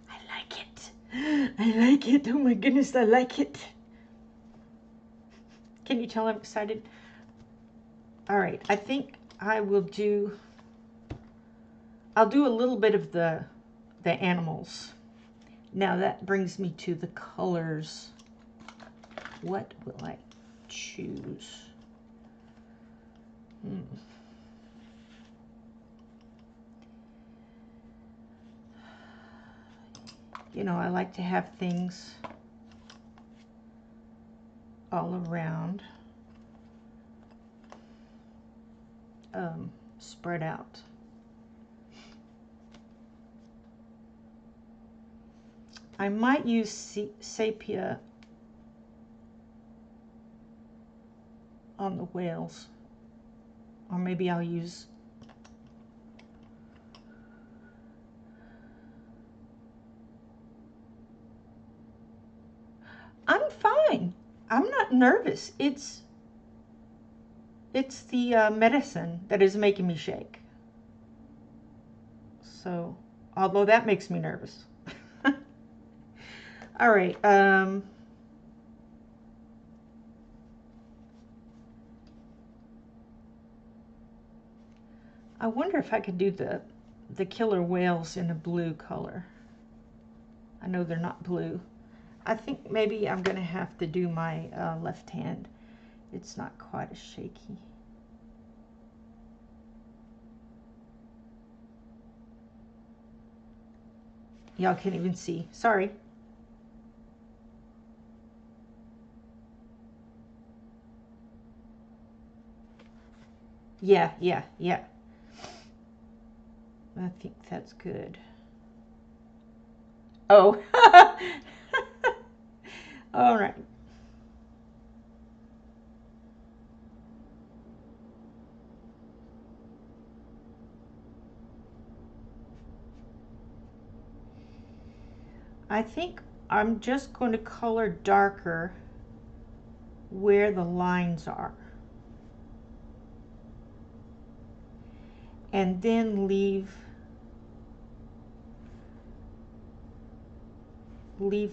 I like it. I like it. Oh my goodness, I like it. Can you tell I'm excited? All right, I think I'll do a little bit of the animals. Now that brings me to the colors. What will I choose? You know, I like to have things all around, spread out. I might use sepia on the whales, or maybe I'll use I'm fine. I'm not nervous. It's the medicine that is making me shake. So, although that makes me nervous. All right. I wonder if I could do the killer whales in a blue color. I know they're not blue. I think maybe I'm going to have to do my left hand. It's not quite as shaky. Y'all can't even see. Sorry. Yeah. I think that's good. Oh. All right. I think I'm just going to color darker where the lines are. And then leave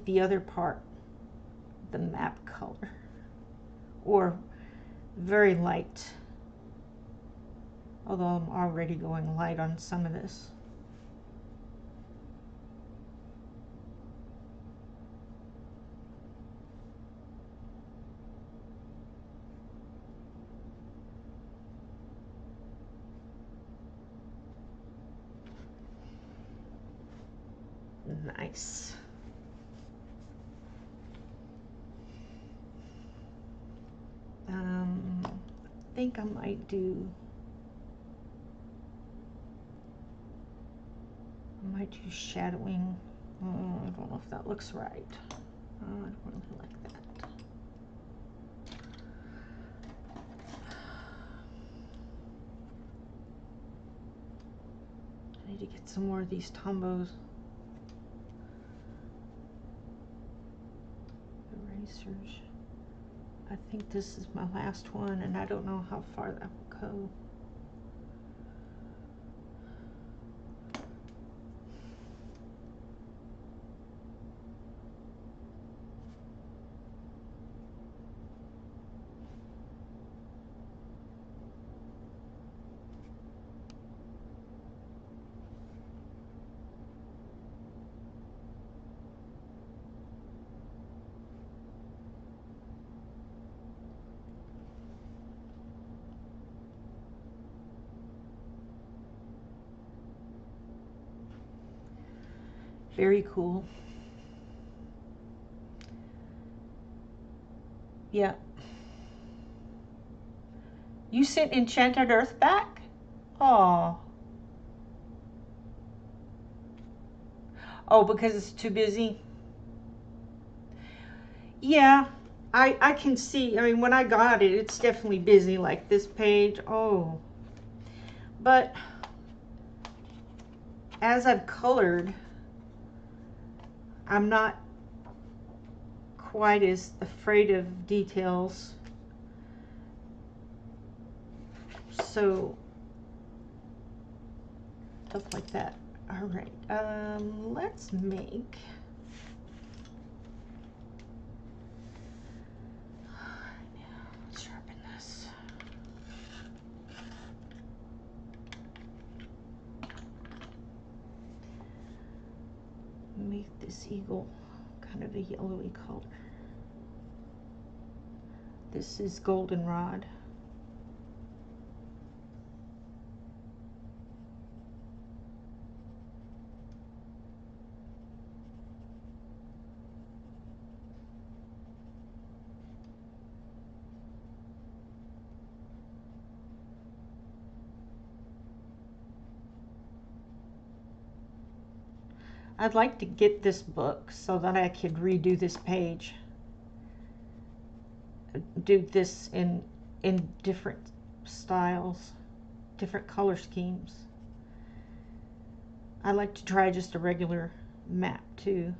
the other part, the map color, or very light, although I'm already going light on some of this. Nice. I think I might do shadowing. Oh, I don't know if that looks right. I don't really like that. I need to get some more of these Tombos. Erasers. I think this is my last one, and I don't know how far that will go. Very cool. Yeah. You sent Enchanted Earth back? Oh. Oh, because it's too busy? Yeah. I can see. I mean, when I got it, it's definitely busy, like this page. Oh. But as I've colored, I'm not quite as afraid of details. So, stuff like that. All right, let's make, sharpen this. Make this eagle kind of a yellowy color. This is goldenrod. I'd like to get this book so that I could redo this page. Do this in different styles, different color schemes. I like to try just a regular map too.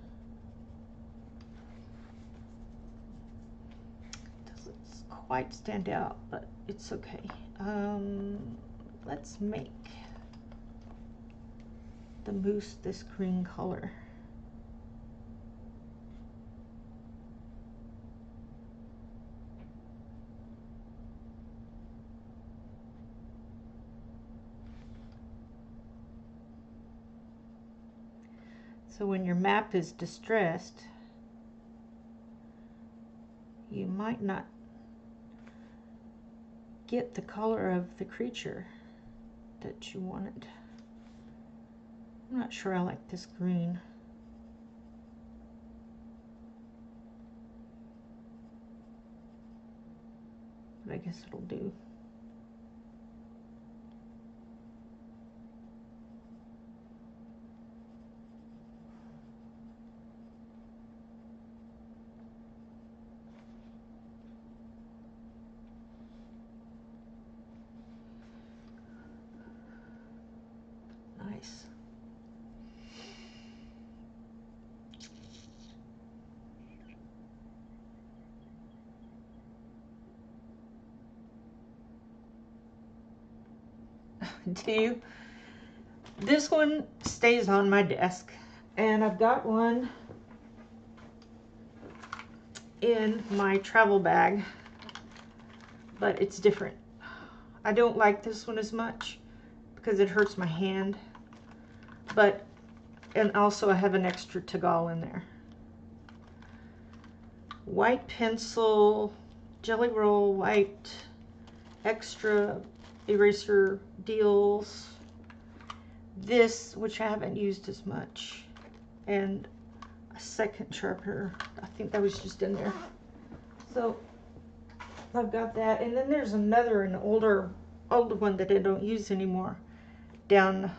Doesn't quite stand out, but it's okay. Let's make the moose this green color. So when your map is distressed, you might not get the color of the creature that you wanted. I'm not sure I like this green. But I guess it'll do. Nice. Do you? This one stays on my desk, and I've got one in my travel bag, but it's different. I don't like this one as much because it hurts my hand, but, and also I have an extra Tagal in there. White pencil, jelly roll, white, extra eraser deals. This, which I haven't used as much, and a second sharpener. I think that was just in there. So I've got that, and then there's another, an older one that I don't use anymore, down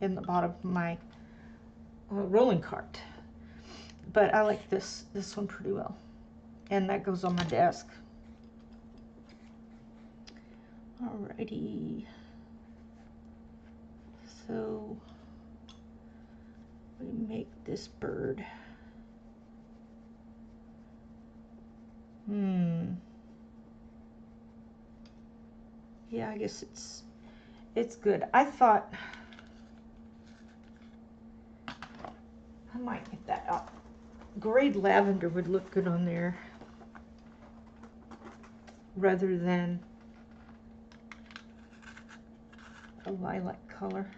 in the bottom of my rolling cart. But I like this one pretty well, and that goes on my desk. Alrighty. So we make this bird. Yeah, I guess it's good. I thought I might get that out. Grayed lavender would look good on there rather than a lilac color.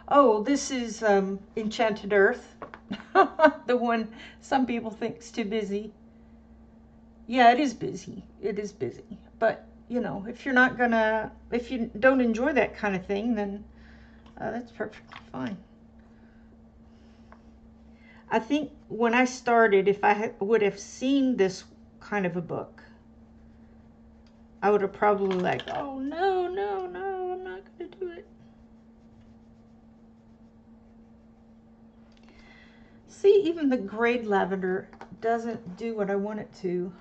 Oh, this is Enchanted Earth. The one some people think is too busy. Yeah, it is busy. It is busy. But you know, if you're not gonna, if you don't enjoy that kind of thing, then that's perfectly fine. I think when I started, if I would have seen this kind of a book, I would have probably like, oh no, no, no, I'm not gonna do it. See, even the grade lavender doesn't do what I want it to.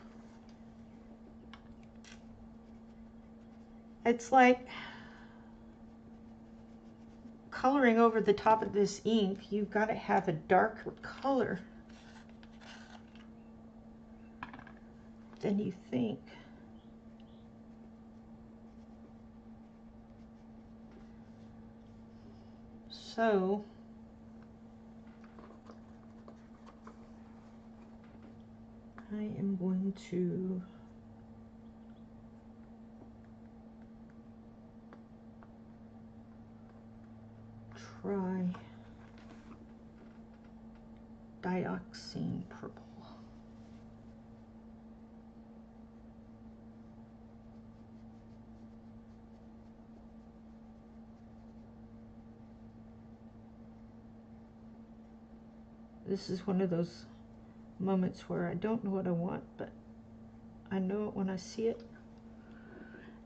It's like coloring over the top of this ink. You've got to have a darker color than you think. So I am going to try dioxine purple. This is one of those moments where I don't know what I want, but I know it when I see it.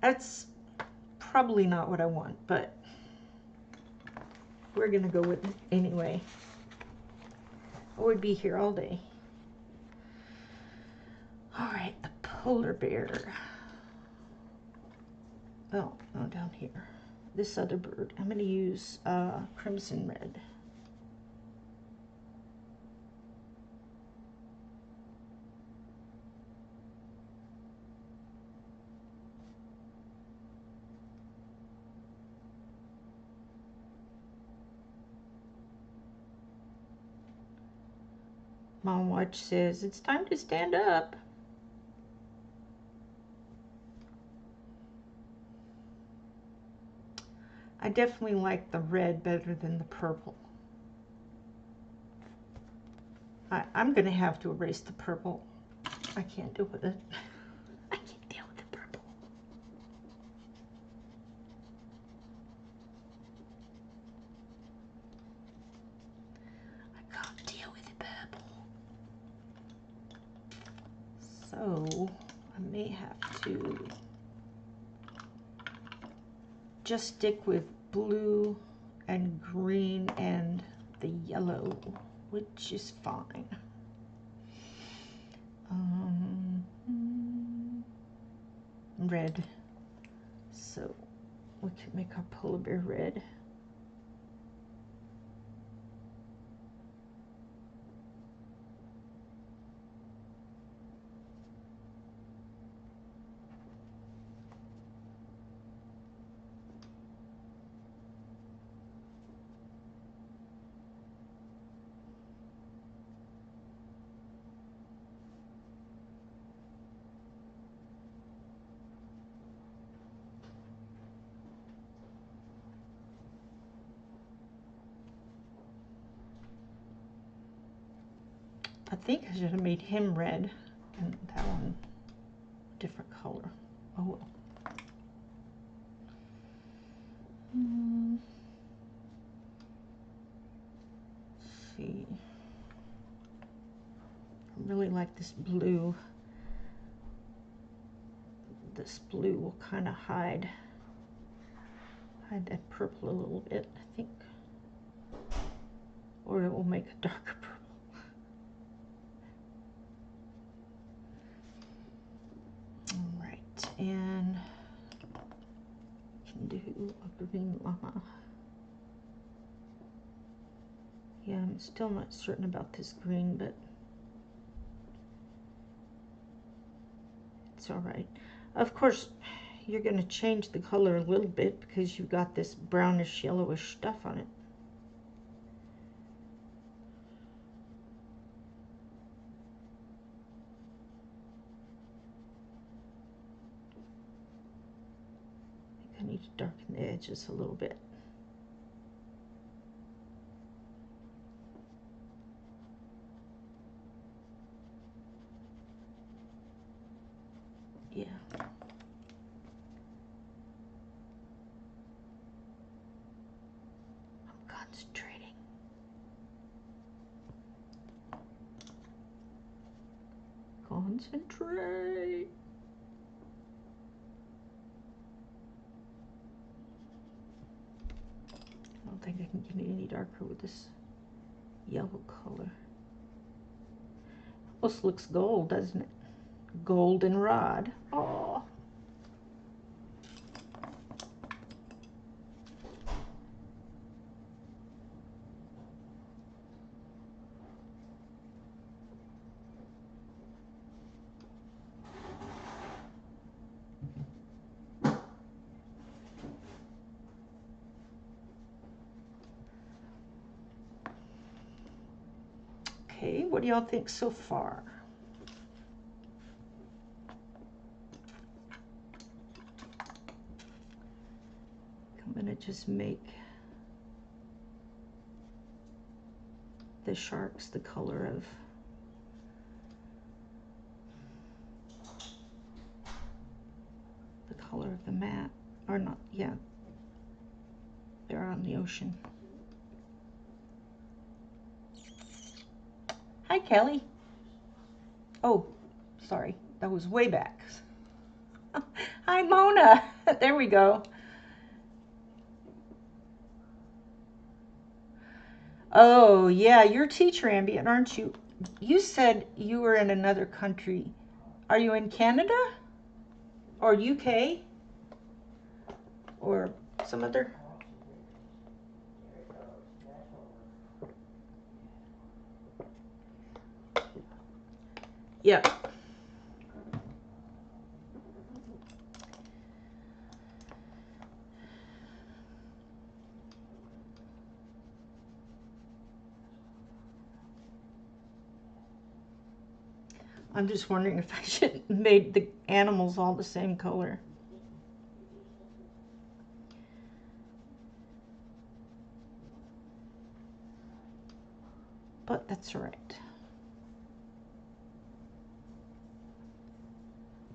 That's probably not what I want, but we're gonna go with it anyway. I would be here all day. All right, the polar bear. Oh, no, down here. This other bird. I'm gonna use crimson red. Mom Watch says, it's time to stand up. I definitely like the red better than the purple. I'm going to have to erase the purple. I can't deal with it. I can't deal with the purple. I can't deal with the purple. So I may have to just stick with blue and green and the yellow, which is fine. Red. So we can make our polar bear red. I think I should have made him red and that one different color. Oh well. Let's see. I really like this blue. This blue will kind of hide that purple a little bit, I think. Or it will make a darker purple. All right, and we can do a green llama. Yeah, I'm still not certain about this green, but it's all right. Of course, you're going to change the color a little bit because you've got this brownish yellowish stuff on it. I need to darken the edges a little bit. Yeah. Concentrating. Concentrate. I don't think I can get it any darker with this yellow color. Almost looks gold, doesn't it? Goldenrod. Oh. Okay, what do y'all think so far? I'm gonna just make the sharks the color of the mat, or not, yeah, they're on the ocean. Hi, Kelly. Oh, sorry, that was way back. Hi, Mona. There we go. Oh, yeah, you're teacher ambient, aren't you? You said you were in another country. Are you in Canada? Or UK? Or some other? Yep. I'm just wondering if I should have made the animals all the same color. But that's all right.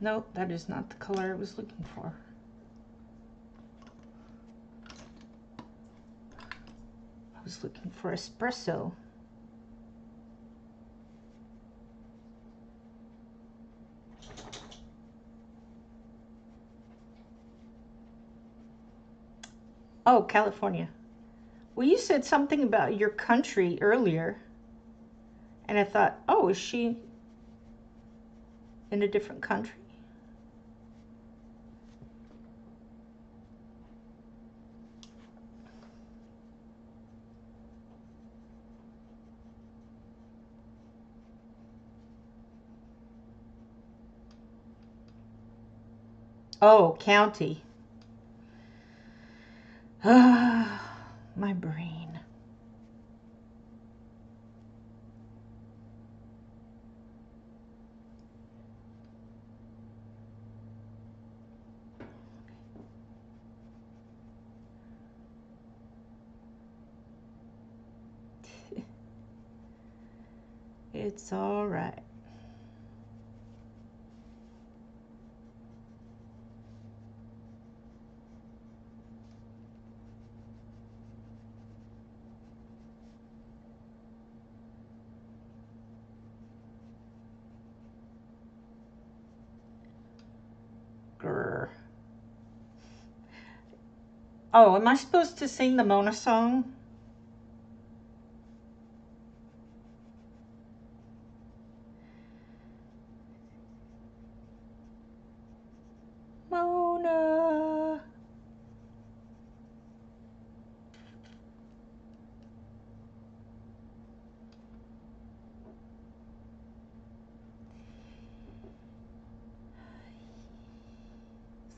Nope, that is not the color I was looking for. I was looking for espresso. Oh, California. Well, you said something about your country earlier. And I thought, oh, is she in a different country? Oh, county. My brain. It's all right. Grr. Oh, am I supposed to sing the Mona song? Mona.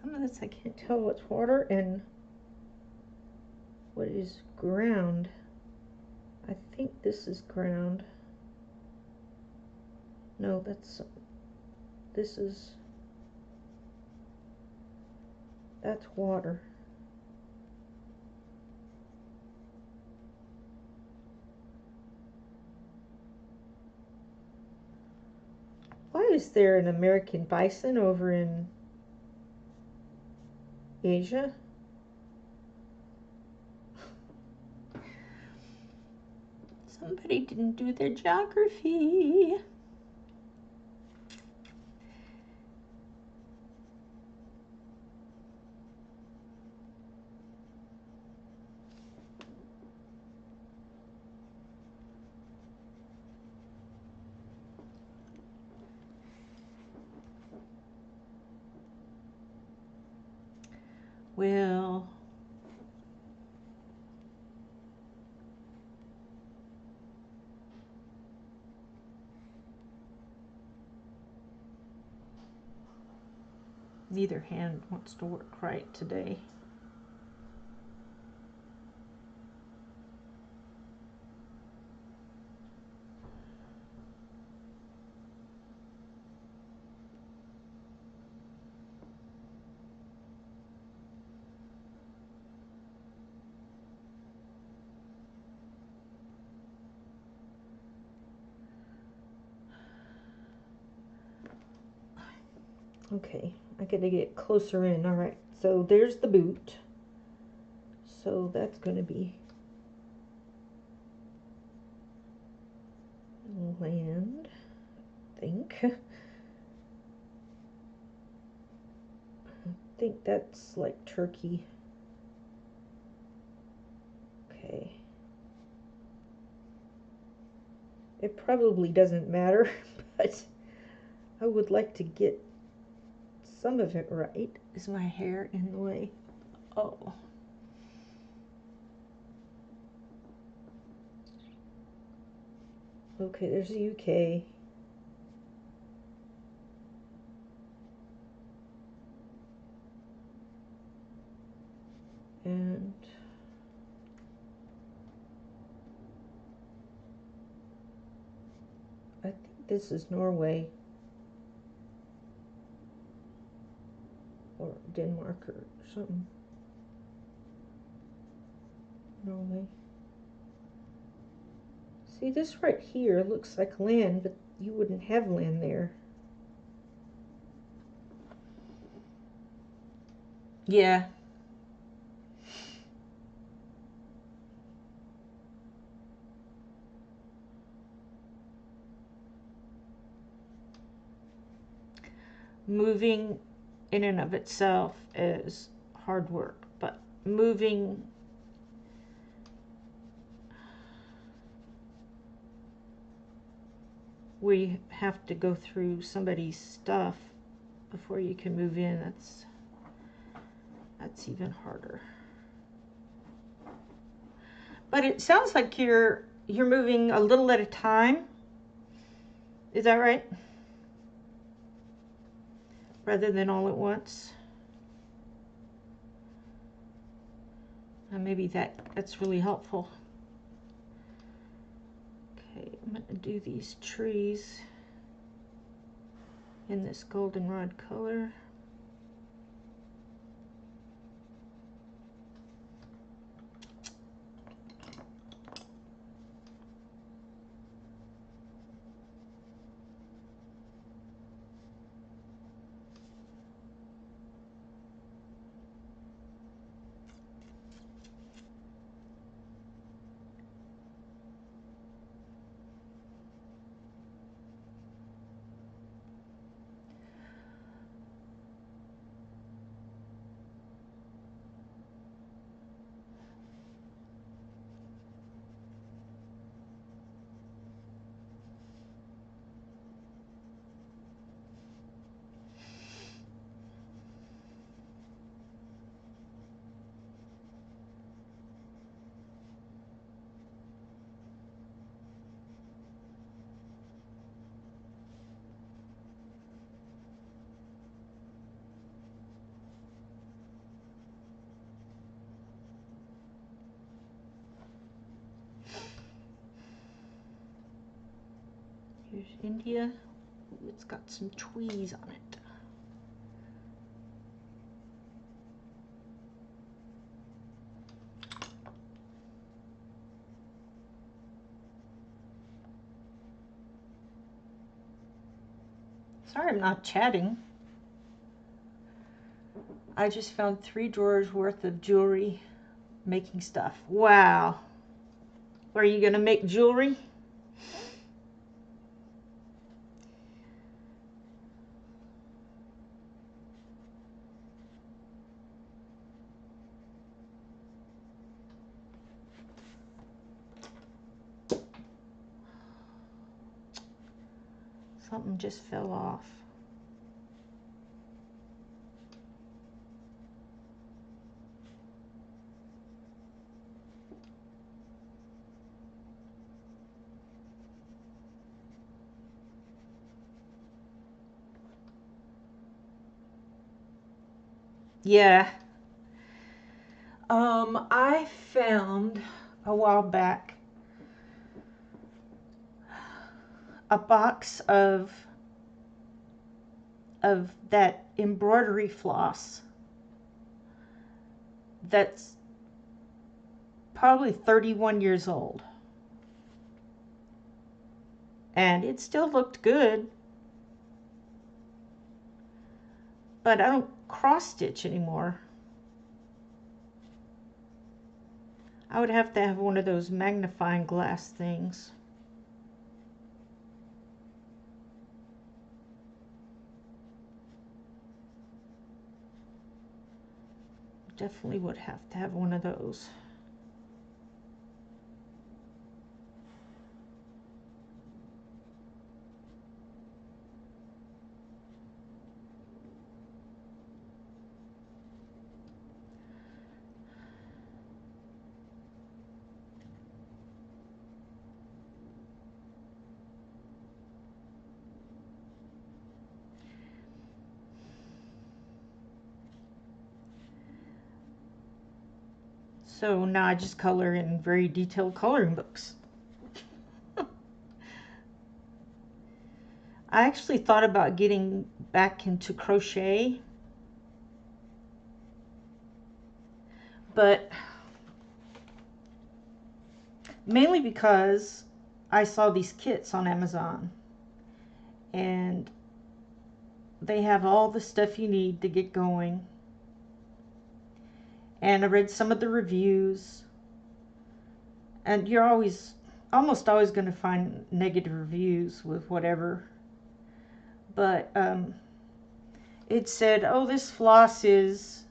Some of this I can't tell what's water and what is ground. I think this is ground. No, that's water. Why is there an American bison over in Asia? Somebody didn't do their geography. Well, neither hand wants to work right today. Okay, I gotta get closer in. All right, so there's the boot. So that's gonna be land, I think. I think that's like turkey. Okay. It probably doesn't matter, but I would like to get some of it right. Is my hair in the way? Oh. Okay, there's the UK. And I think this is Norway. Or Denmark or something. Norway. See, this right here looks like land, but you wouldn't have land there. Yeah. Moving in and of itself is hard work, but moving where you have to go through somebody's stuff before you can move in, that's even harder. But it sounds like you're moving a little at a time. Is that right? Rather than all at once. And maybe that's really helpful. Okay, I'm going to do these trees in this goldenrod color. Here's India. Ooh, it's got some tweeze on it. Sorry I'm not chatting. I just found 3 drawers worth of jewelry making stuff. Wow. Are you gonna make jewelry? Something just fell off. Yeah. I found a while back a box of that embroidery floss that's probably 31 years old. And it still looked good, but I don't cross stitch anymore. I would have to have one of those magnifying glass things. Definitely would have to have one of those. So now I just color in very detailed coloring books. I actually thought about getting back into crochet, but mainly because I saw these kits on Amazon and they have all the stuff you need to get going. And I read some of the reviews, and you're almost always going to find negative reviews with whatever. But it said, oh, this floss is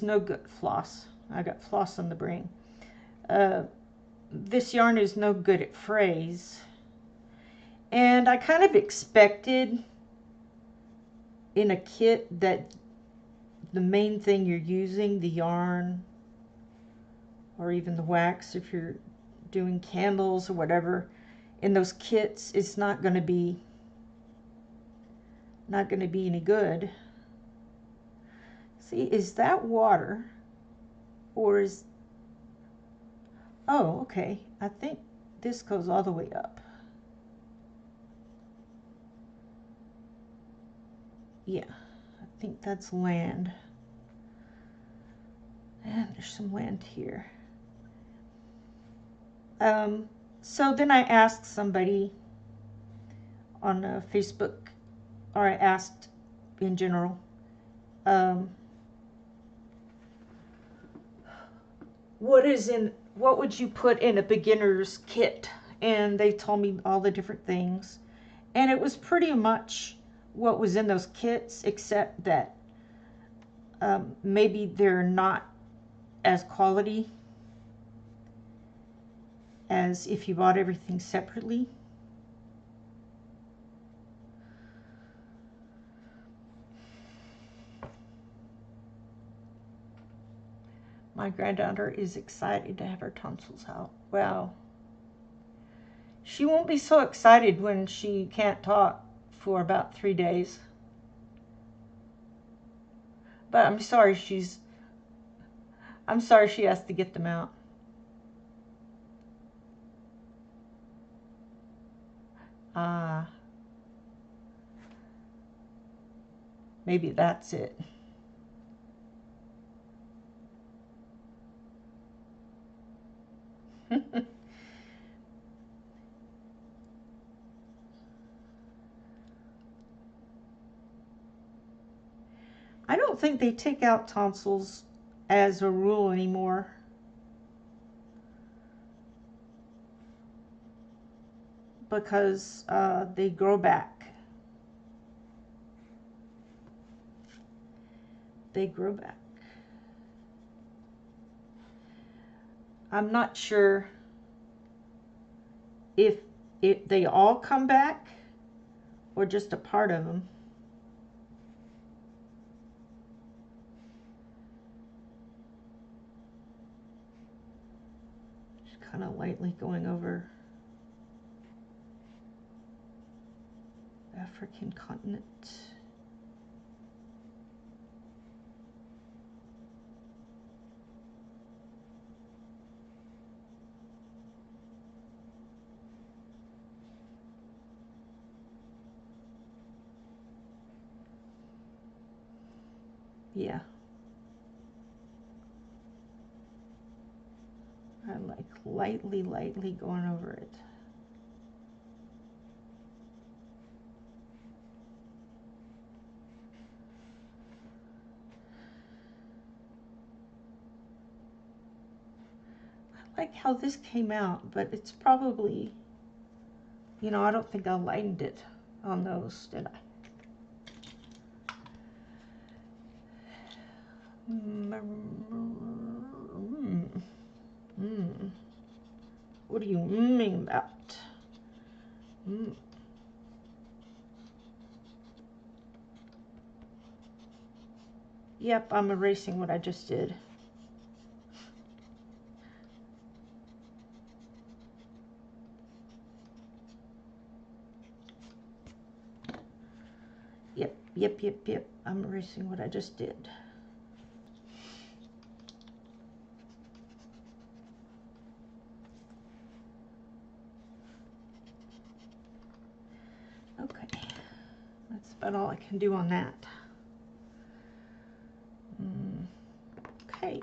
no good. Floss. I got floss on the brain. This yarn is no good at frays. And I kind of expected in a kit that the main thing you're using, the yarn or even the wax, if you're doing candles or whatever, in those kits, it's not going to be any good. See, is that water or is, oh, okay, I think this goes all the way up. Yeah, I think that's land. And there's some land here. So then I asked somebody on Facebook, or I asked in general, what would you put in a beginner's kit? And they told me all the different things. And it was pretty much what was in those kits, except that maybe they're not as quality as if you bought everything separately. My granddaughter is excited to have her tonsils out. Well, she won't be so excited when she can't talk for about 3 days. But I'm sorry she has to get them out. Maybe that's it. I don't think they take out tonsils as a rule anymore. because they grow back. They grow back. I'm not sure if they all come back or just a part of them. Just kind of lightly going over African continent. Yeah. I like lightly going over it. I like how this came out, but it's probably, you know, I don't think I lightened it on those, did I? What do you mean about? Yep, I'm erasing what I just did. Yep. I'm erasing what I just did. Okay, that's about all I can do on that. Okay,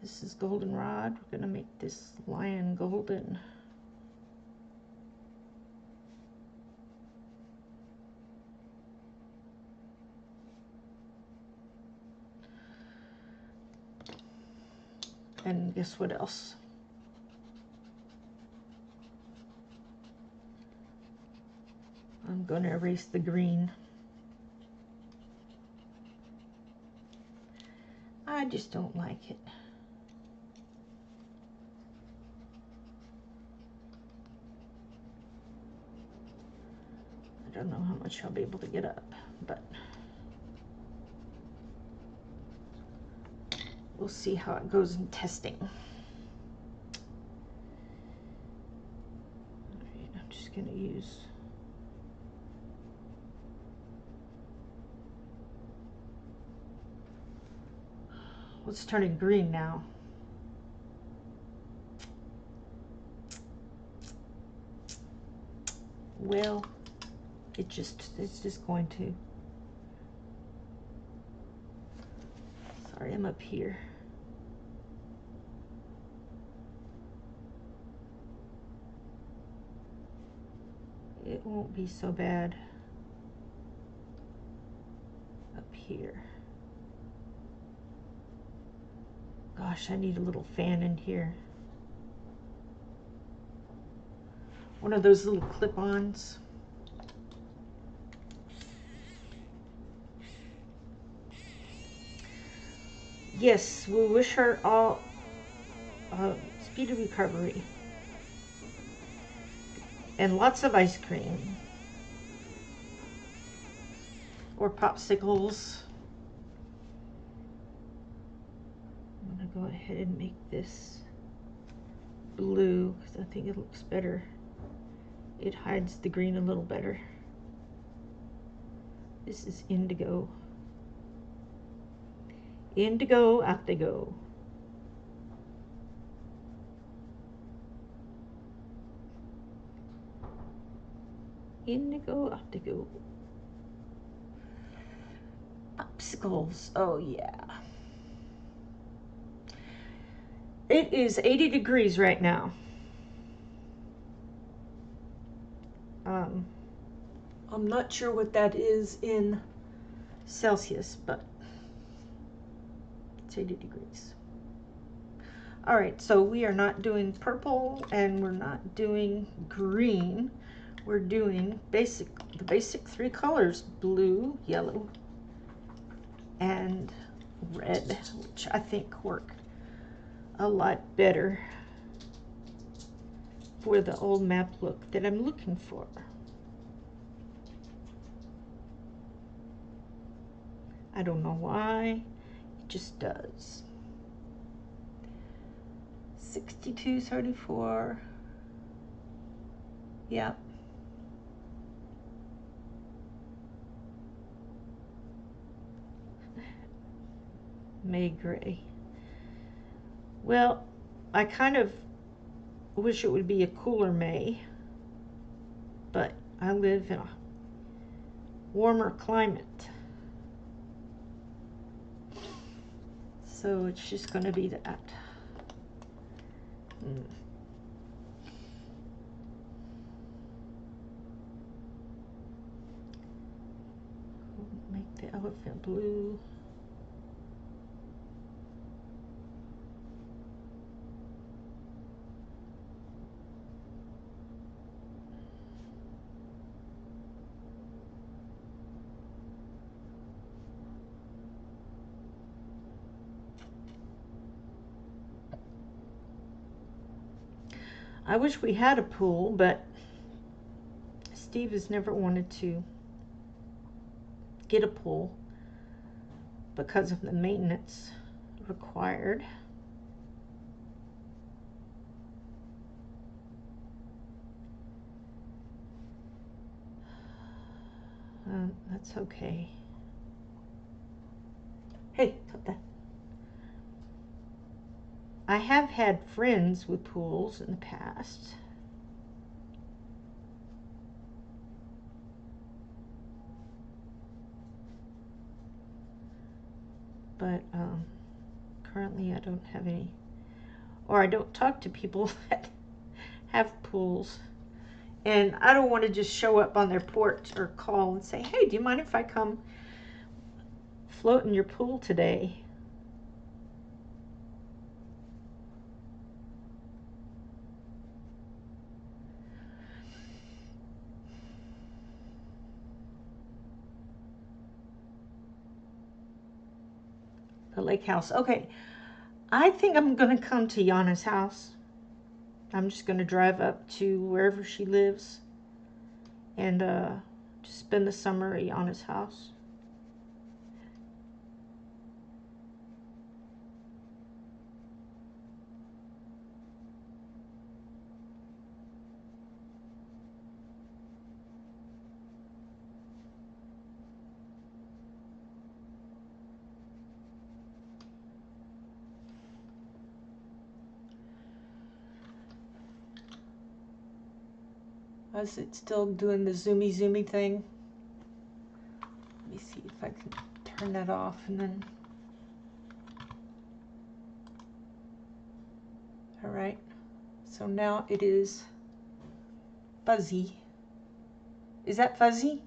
this is goldenrod. We're gonna make this lion golden. And guess what else? I'm going to erase the green. I just don't like it. I don't know how much I'll be able to get up, but we'll see how it goes in testing. Alright, I'm just going to use let's turn it green now. Well, it's just going to. Sorry, I'm up here. It won't be so bad up here. Gosh, I need a little fan in here. One of those little clip-ons. Yes, we wish her all speedy recovery. And lots of ice cream. Or popsicles. I'm going to go ahead and make this blue because I think it looks better. It hides the green a little better. This is indigo. Indigo Optigo. Indigo Optigo. Popsicles. Oh yeah. It is 80 degrees right now. I'm not sure what that is in Celsius, but it's 80 degrees. All right, so we are not doing purple and we're not doing green. We're doing the basic three colors, blue, yellow, and red, which I think work a lot better for the old map look that I'm looking for. I don't know why, it just does. 6234. Yep. May gray. Well, I kind of wish it would be a cooler May, but I live in a warmer climate. So it's just going to be that. Make the elephant blue. I wish we had a pool, but Steve has never wanted to get a pool because of the maintenance required. That's okay. Hey, cut that. I have had friends with pools in the past. But currently I don't have any, or I don't talk to people that have pools. And I don't want to just show up on their porch or call and say, hey, do you mind if I come float in your pool today? The lake house. Okay, I think I'm going to come to Yana's house. I'm just going to drive up to wherever she lives and just spend the summer at Yana's house. Is it still doing the zoomy thing? Let me see if I can turn that off and then. All right, so now it is fuzzy. Is that fuzzy?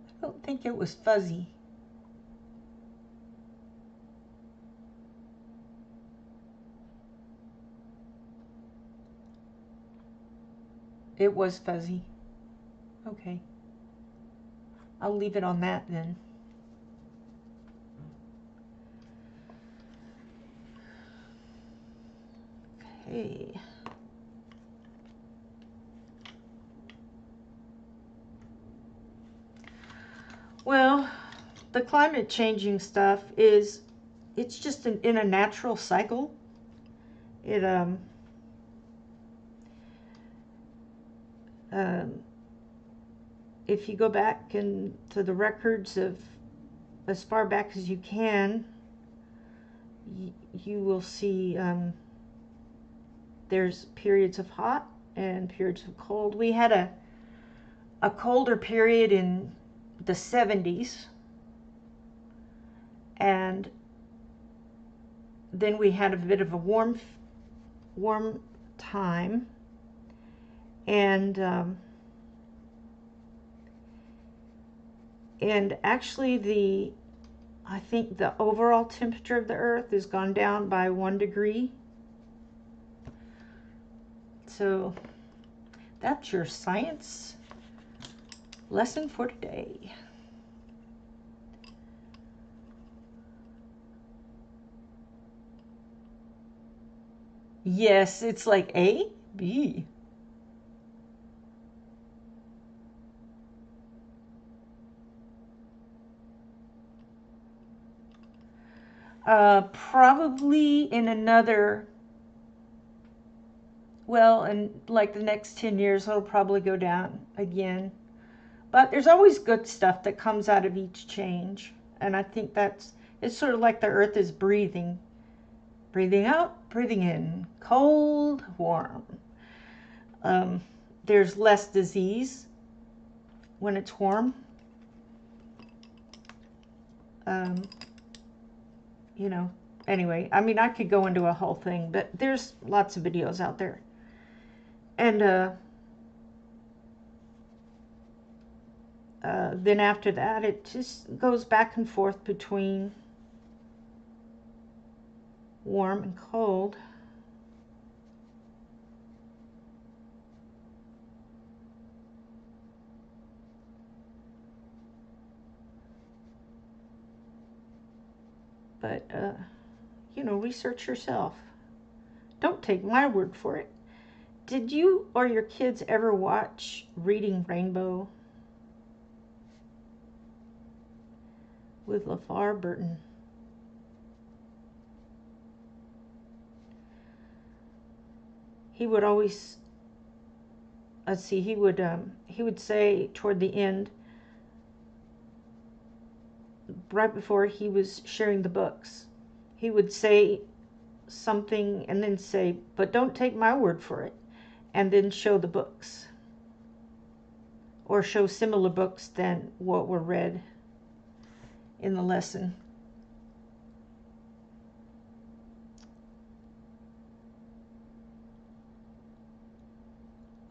I don't think it was fuzzy. It was fuzzy. Okay. I'll leave it on that then. Okay. Well, the climate changing stuff is, it's just in a natural cycle. It if you go back into the records of as far back as you can, you will see there's periods of hot and periods of cold. We had a colder period in the 70s, and then we had a bit of a warm time, and And actually I think the overall temperature of the Earth has gone down by 1 degree. So that's your science lesson for today. Yes, it's like A, B. Probably in another, well, in like the next 10 years, it'll probably go down again. But there's always good stuff that comes out of each change. And I think it's sort of like the Earth is breathing. Breathing out, breathing in. Cold, warm. There's less disease when it's warm. You know, anyway, I mean, I could go into a whole thing, but there's lots of videos out there. And then after that, it just goes back and forth between warm and cold. But, you know, research yourself. Don't take my word for it. Did you or your kids ever watch Reading Rainbow with LeVar Burton? He would always, let's see, he would say toward the end, right before he was sharing the books, he would say something and then say, but don't take my word for it, and then show the books, or show similar books than what were read in the lesson.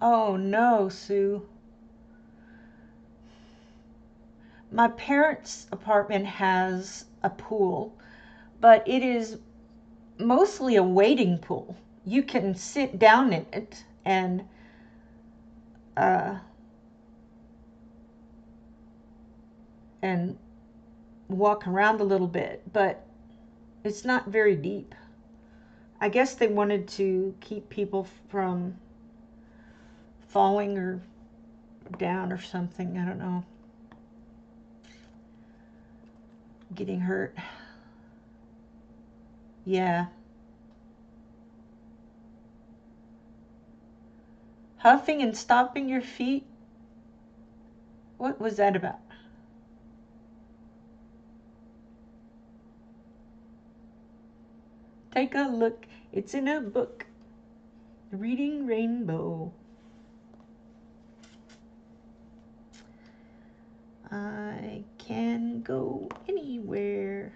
Oh no, Sue. My parents' apartment has a pool, but it is mostly a wading pool. You can sit down in it and walk around a little bit, but it's not very deep. I guess they wanted to keep people from falling or down or something. I don't know. Getting hurt. Yeah. Huffing and stomping your feet? What was that about? Take a look. It's in a book. Reading Rainbow. I can go anywhere.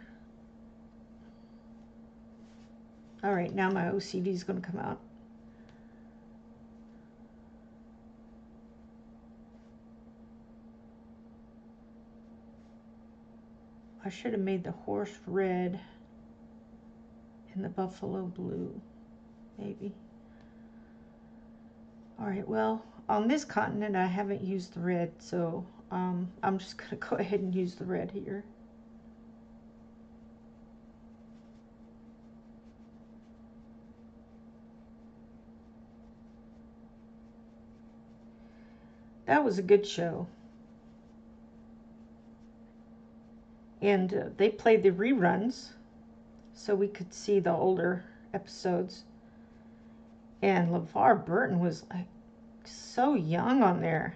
All right, now my OCD is going to come out. I should have made the horse red and the buffalo blue, maybe. All right, well, on this continent I haven't used the red, so I'm just going to go ahead and use the red here. That was a good show. And they played the reruns so we could see the older episodes. And LeVar Burton was like so young on there.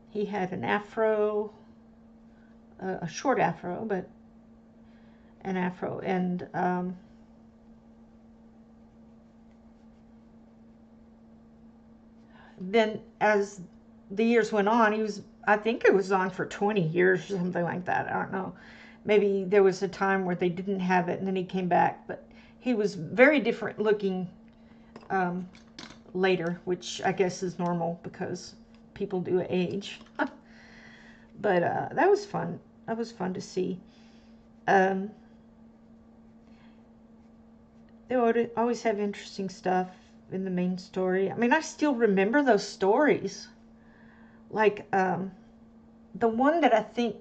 He had an afro, a short afro, but an afro. And then as the years went on, he was, I think it was on for 20 years or something like that. I don't know. Maybe there was a time where they didn't have it and then he came back. But he was very different looking later, which I guess is normal because people do age. But that was fun. That was fun to see. Um, they would always have interesting stuff in the main story. I mean, I still remember those stories. Like the one that I think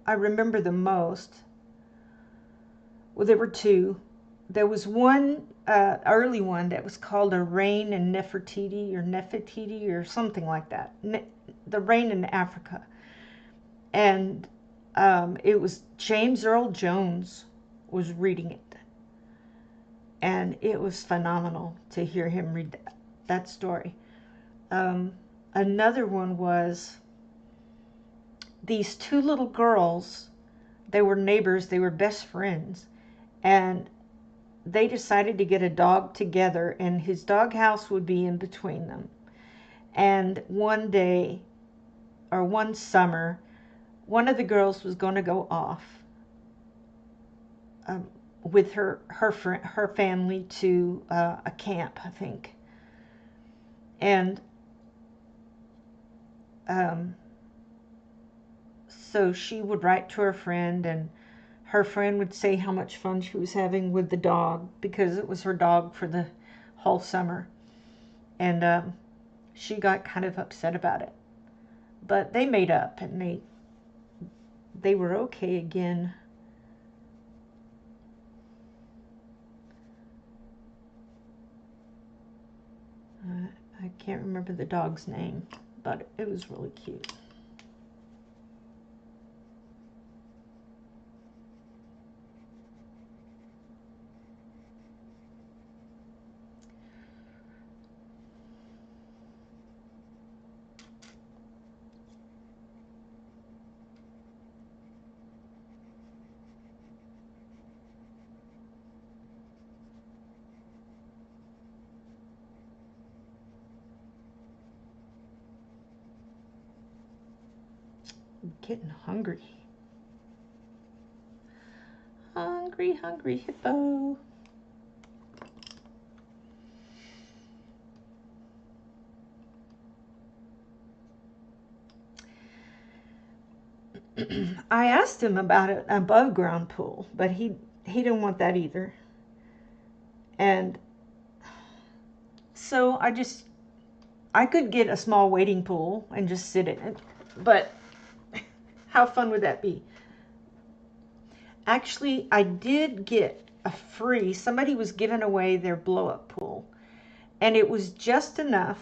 I remember the most, well, there were two. There was one early one that was called A Rain in Nefertiti or something like that. The Rain in Africa. And it was James Earl Jones was reading it. And it was phenomenal to hear him read that story. Another one was these two little girls. They were neighbors, they were best friends, and they decided to get a dog together, and his doghouse would be in between them. And one day, or one summer, one of the girls was going to go off with her family to a camp, I think. And so she would write to her friend, and her friend would say how much fun she was having with the dog because it was her dog for the whole summer. And she got kind of upset about it. But they made up, and they were okay again. I can't remember the dog's name, but it was really cute. I'm getting hungry. Hungry, hungry hippo. I asked him about an above ground pool, but he didn't want that either. And so I could get a small wading pool and just sit in it, but how fun would that be? Actually, I did get somebody was giving away their blow up pool, and it was just enough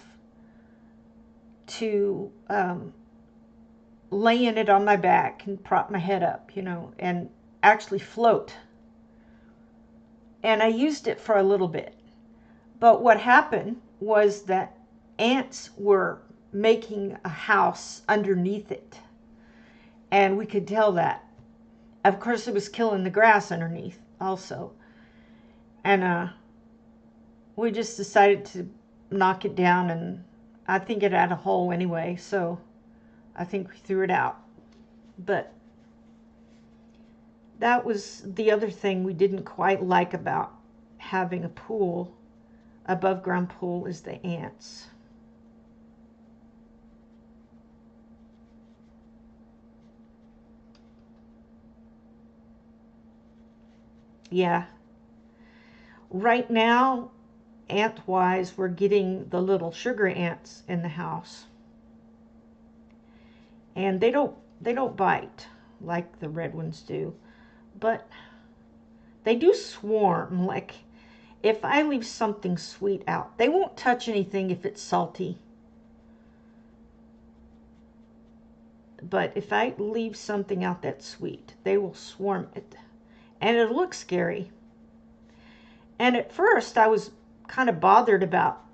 to lay in it on my back and prop my head up, and actually float. And I used it for a little bit. But what happened was that ants were making a house underneath it. And we could tell that. Of course, it was killing the grass underneath also. And we just decided to knock it down, and I think it had a hole anyway, so I think we threw it out. But that was the other thing we didn't quite like about having a pool, above ground pool, is the ants. Yeah. Right now, ant-wise, we're getting the little sugar ants in the house. And they don't bite like the red ones do, but they do swarm. Like if I leave something sweet out, they won't touch anything if it's salty. But if I leave something out that's sweet, they will swarm it. And it looks scary. And at first I was kind of bothered about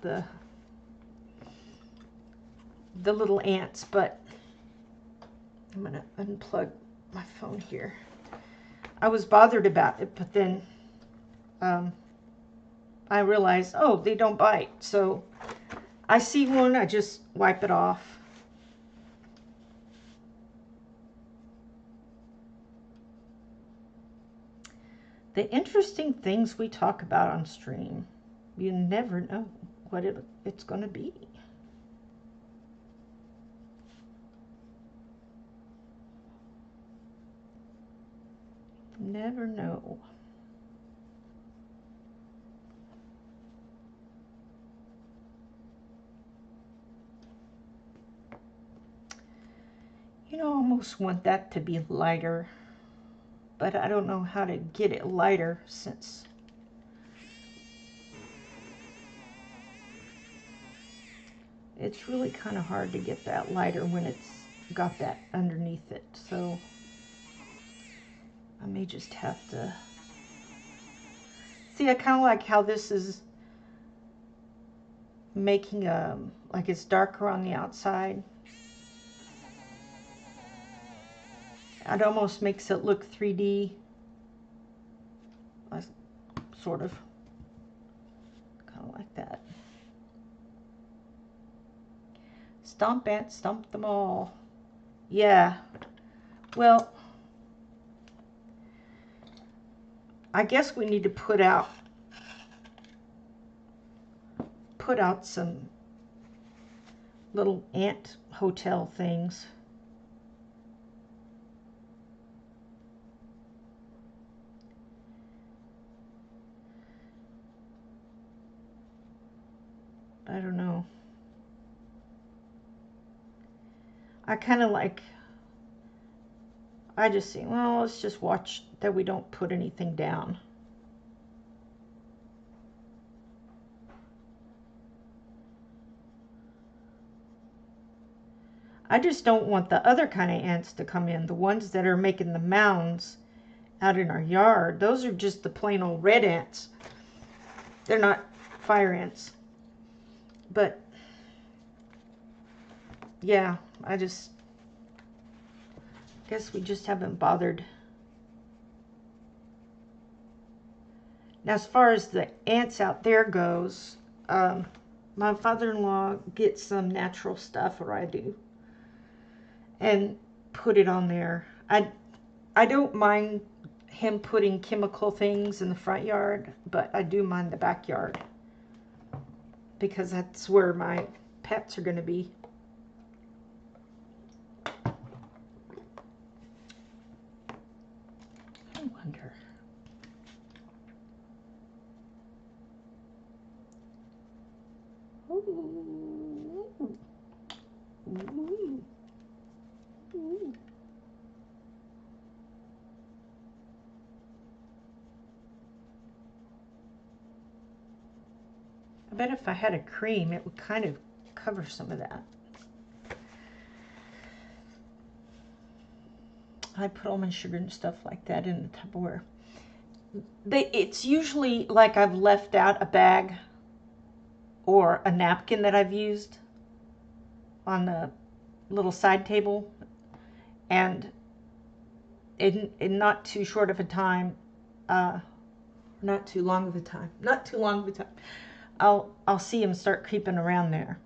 the little ants, but I'm going to unplug my phone here. I was bothered about it, but then I realized, oh, they don't bite. So I see one, I just wipe it off. The interesting things we talk about on stream, you never know what it's going to be. never know. You know, I almost want that to be lighter, but I don't know how to get it lighter since it's really kind of hard to get that lighter when it's got that underneath it. So I may just have to... See, I kind of like how this is making like it's darker on the outside. It almost makes it look 3D. Sort of. Kind of like that. Stomp ants, stomp them all. Yeah. Well, I guess we need to put out some little ant hotel things. I don't know. I kind of like, I just think, well, let's just watch that we don't put anything down. I just don't want the other kind of ants to come in, the ones that are making the mounds out in our yard. Those are just the plain old red ants. They're not fire ants. But yeah, I guess we just haven't bothered. Now, as far as the ants out there goes, my father-in-law gets some natural stuff, or I do, and put it on there. I don't mind him putting chemical things in the front yard, but I do mind the backyard because that's where my pets are going to be. I wonder. Ooh. Ooh. Ooh. I bet if I had a cream, it would kind of cover some of that. I put almond sugar and stuff like that in the Tupperware. It's usually like I've left out a bag or a napkin that I've used on the little side table, and in not too short of a time, not too long of a time, I'll see them start creeping around there.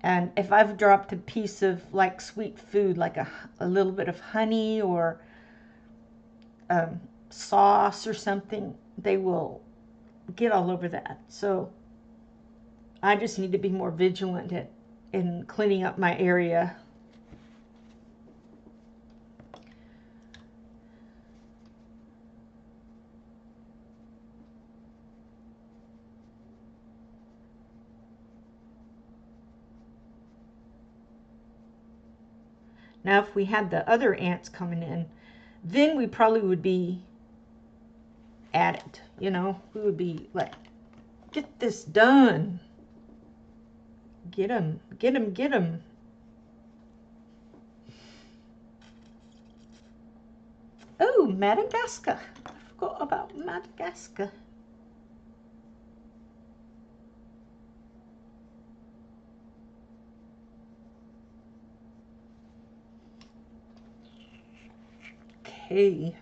And if I've dropped a piece of like sweet food, like a little bit of honey or sauce or something, they will get all over that. So I just need to be more vigilant in cleaning up my area. Now, if we had the other ants coming in, then we probably would be at it, you know? We would be like, get this done. Get them, get them, get them. Oh, Madagascar. I forgot about Madagascar. Okay.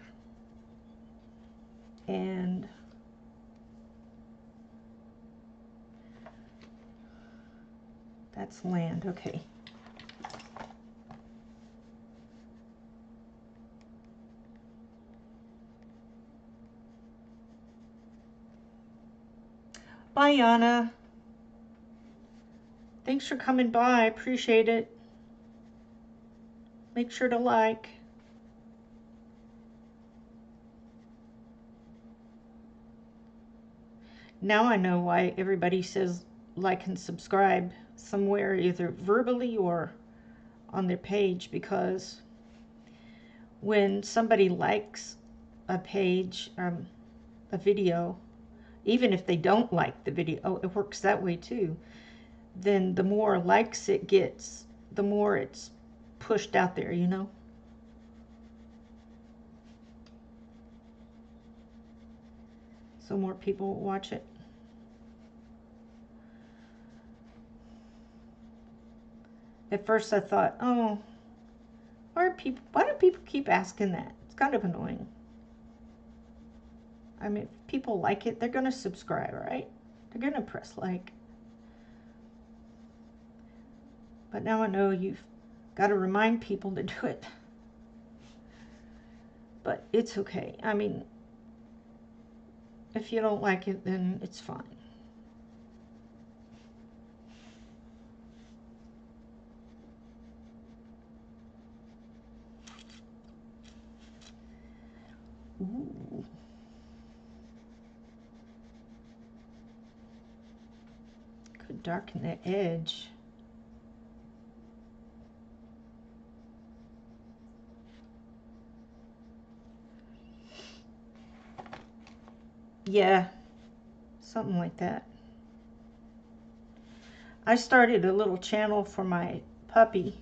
And that's land. Okay. Bye, Yana. Thanks for coming by. Appreciate it. Make sure to like. Now I know why everybody says like and subscribe somewhere, either verbally or on their page, because when somebody likes a page, a video, even if they don't like the video, it works that way too, then the more likes it gets, the more it's pushed out there, you know? So more people will watch it. At first I thought, oh, why do people keep asking that? It's kind of annoying. I mean, if people like it, they're going to subscribe, right? They're going to press like. But now I know you've got to remind people to do it. But it's okay. I mean, if you don't like it, then it's fine. Ooh. Could darken the edge. Yeah, something like that. I started a little channel for my puppy.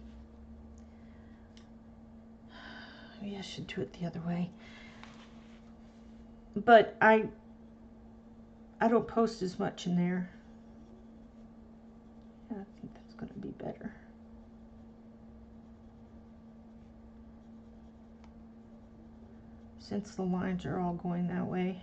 Maybe I should do it the other way. But I don't post as much in there. Yeah, I think that's going to be better. Since the lines are all going that way.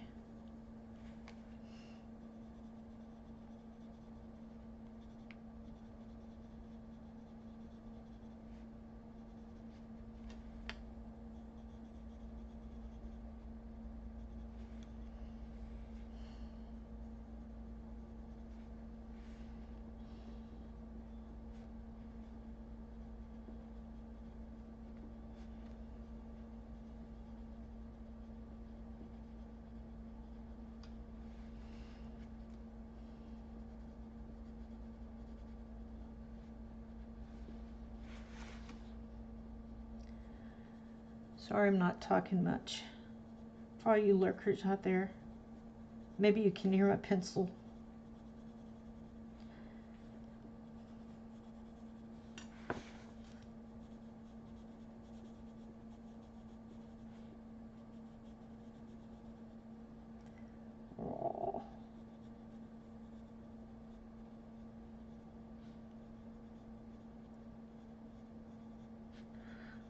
Sorry I'm not talking much. For all you lurkers out there, maybe you can hear my pencil. Oh.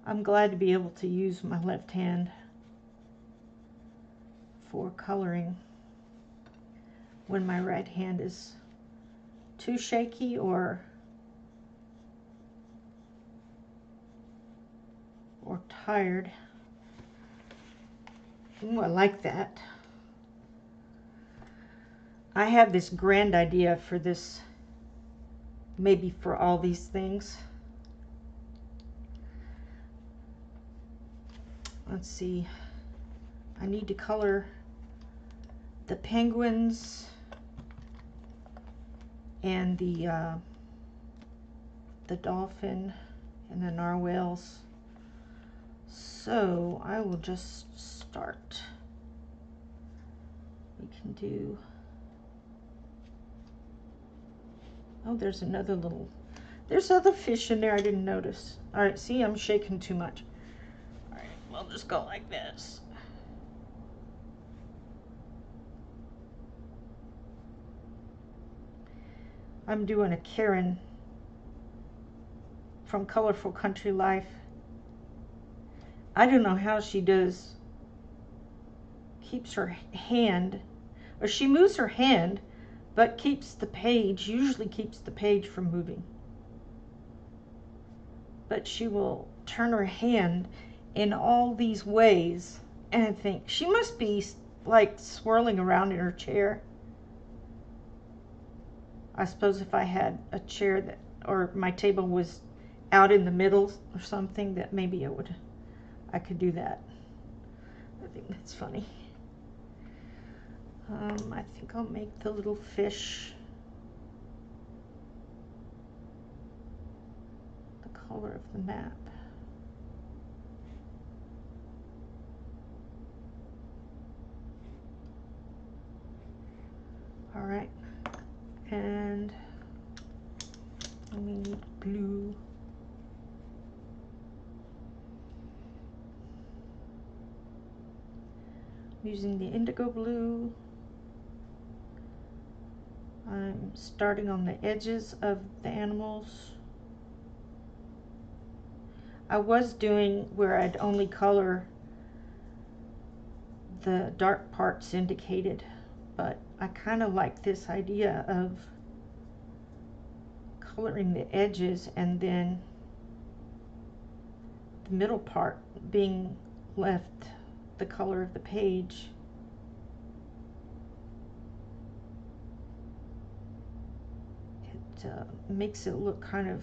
I'm glad to be able to use my left hand for coloring when my right hand is too shaky or tired. Ooh, I like that. I have this grand idea for this, maybe for all these things. Let's see. I need to color the penguins and the dolphin and the narwhals. So I will just start. We can do, oh, there's another little, there's other fish in there I didn't notice. All right, see, I'm shaking too much. All right, we'll just go like this. I'm doing a Karen from Colorful Country Life. I don't know how she keeps her hand, or she moves her hand, but keeps the page, usually keeps the page from moving. But she will turn her hand in all these ways, and I think she must be like swirling around in her chair. I suppose if I had a chair that, or my table was out in the middle or something, that maybe I could do that. I think that's funny. I think I'll make the little fish the color of the map. All right, and we need blue. Using the indigo blue. I'm starting on the edges of the animals. I was doing where I'd only color the dark parts indicated, but I kind of like this idea of coloring the edges and then the middle part being left the color of the page. It makes it look kind of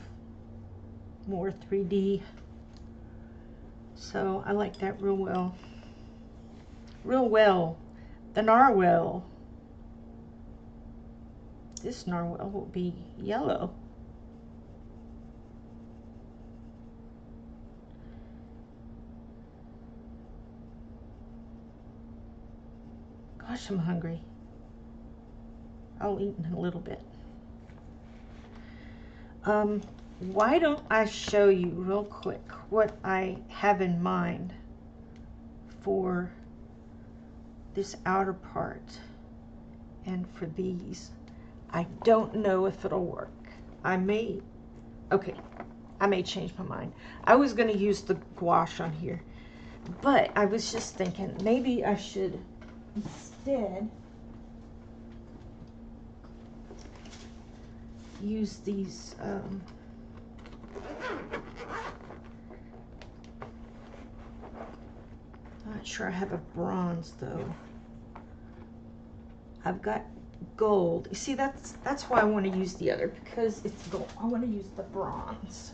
more 3D. So I like that real well. Real well. The narwhal. This narwhal will be yellow. Gosh, I'm hungry. I'll eat in a little bit. Why don't I show you real quick what I have in mind for this outer part and for these. I don't know if it'll work. I may change my mind. I was going to use the gouache on here, but I was just thinking maybe I should instead use these not sure I have a bronze though. I've got gold. You see, that's why I want to use the other, because it's gold. I want to use the bronze.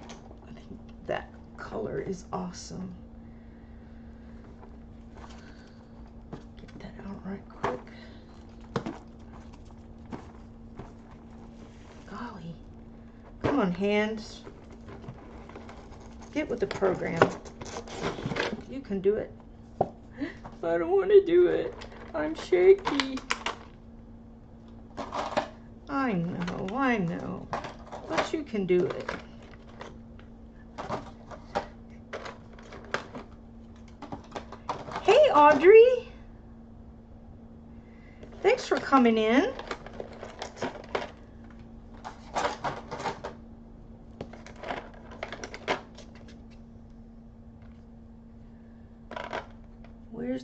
I think that color is awesome. Get that out right quick. Golly. Come on, hands. Get with the program. You can do it. I don't want to do it. I'm shaky. I know. But you can do it. Hey, Audrey. Thanks for coming in.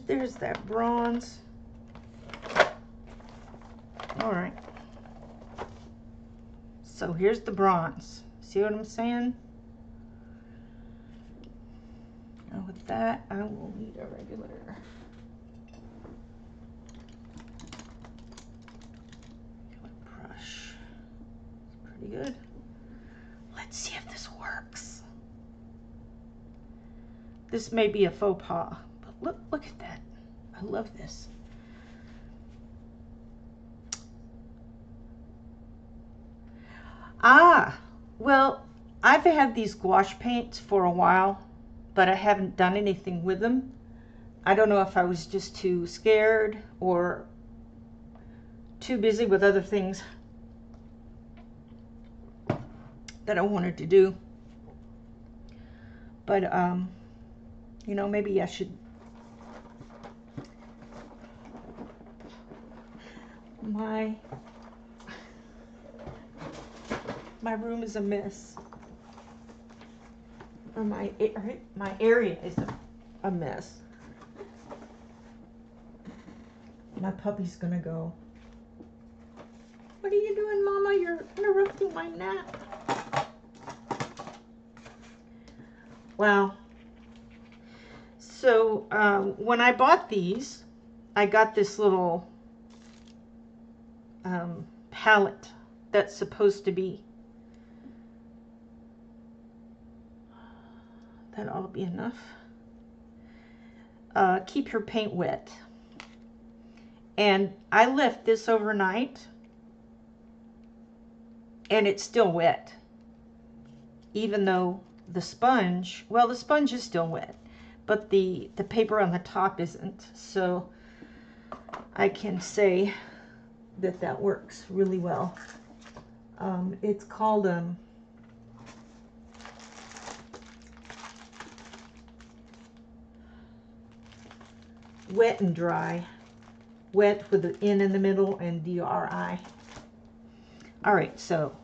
There's that bronze. All right. So here's the bronze. See what I'm saying? And with that, I will need a regular brush. It's pretty good. Let's see if this works. This may be a faux pas, but look at that. I love this. Ah, well, I've had these gouache paints for a while, but I haven't done anything with them. I don't know if I was just too scared or too busy with other things that I wanted to do. But, you know, maybe I should. My room is a mess. Or my area is a mess. My puppy's gonna go. What are you doing, Mama? You're interrupting my nap. Wow. So when I bought these, I got this little palette that's supposed to be. That ought to be enough. Keep your paint wet. And I left this overnight and it's still wet. Even though the sponge, well, the sponge is still wet, but the paper on the top isn't. So I can say that that works really well. It's called Wet and Dry. Wet with the N in the middle and DRI. All right, so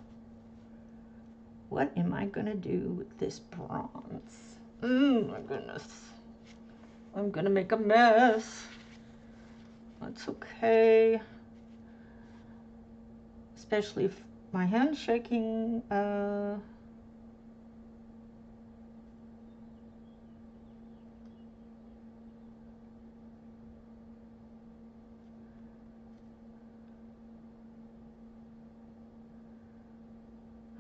what am I gonna do with this bronze? My goodness. I'm gonna make a mess. That's okay. Especially if my hand's shaking.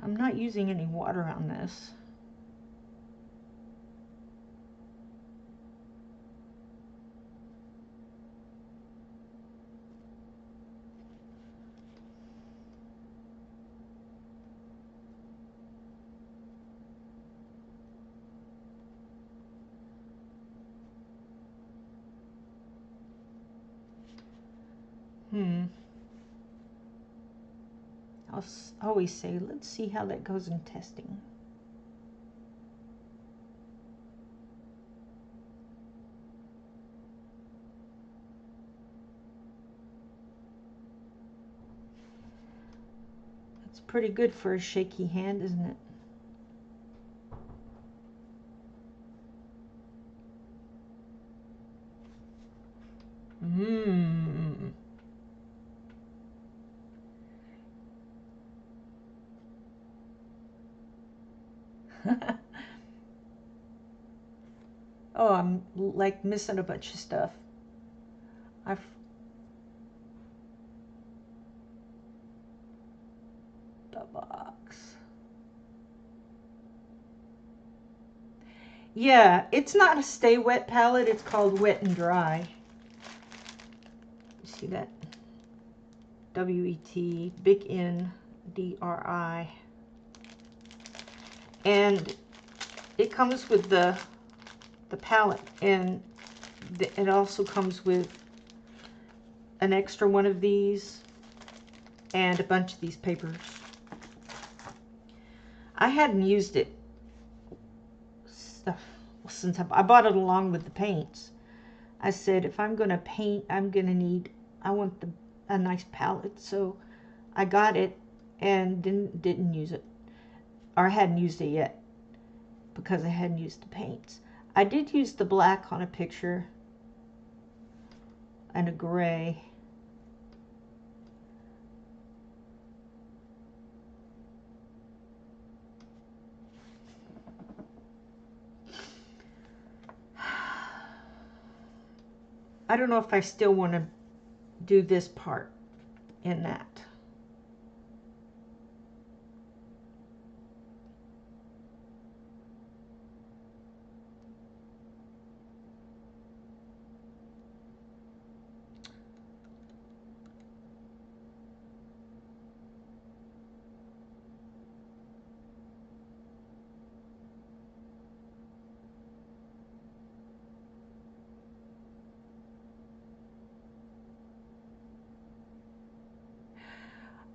I'm not using any water on this. I'll always say, let's see how that goes in testing. That's pretty good for a shaky hand, isn't it? Oh, I'm like missing a bunch of stuff. The box. Yeah, it's not a Stay Wet palette. It's called Wet and Dry. You see that? W-E-T, big N, D-R-I. And it comes with the palette, and it also comes with an extra one of these and a bunch of these papers. I hadn't used it since I bought it along with the paints. I said, if I'm going to paint, I want a nice palette. So I got it and didn't use it, or hadn't used it yet because I hadn't used the paints. I did use the black on a picture and a gray. I don't know if I still want to do this part in that.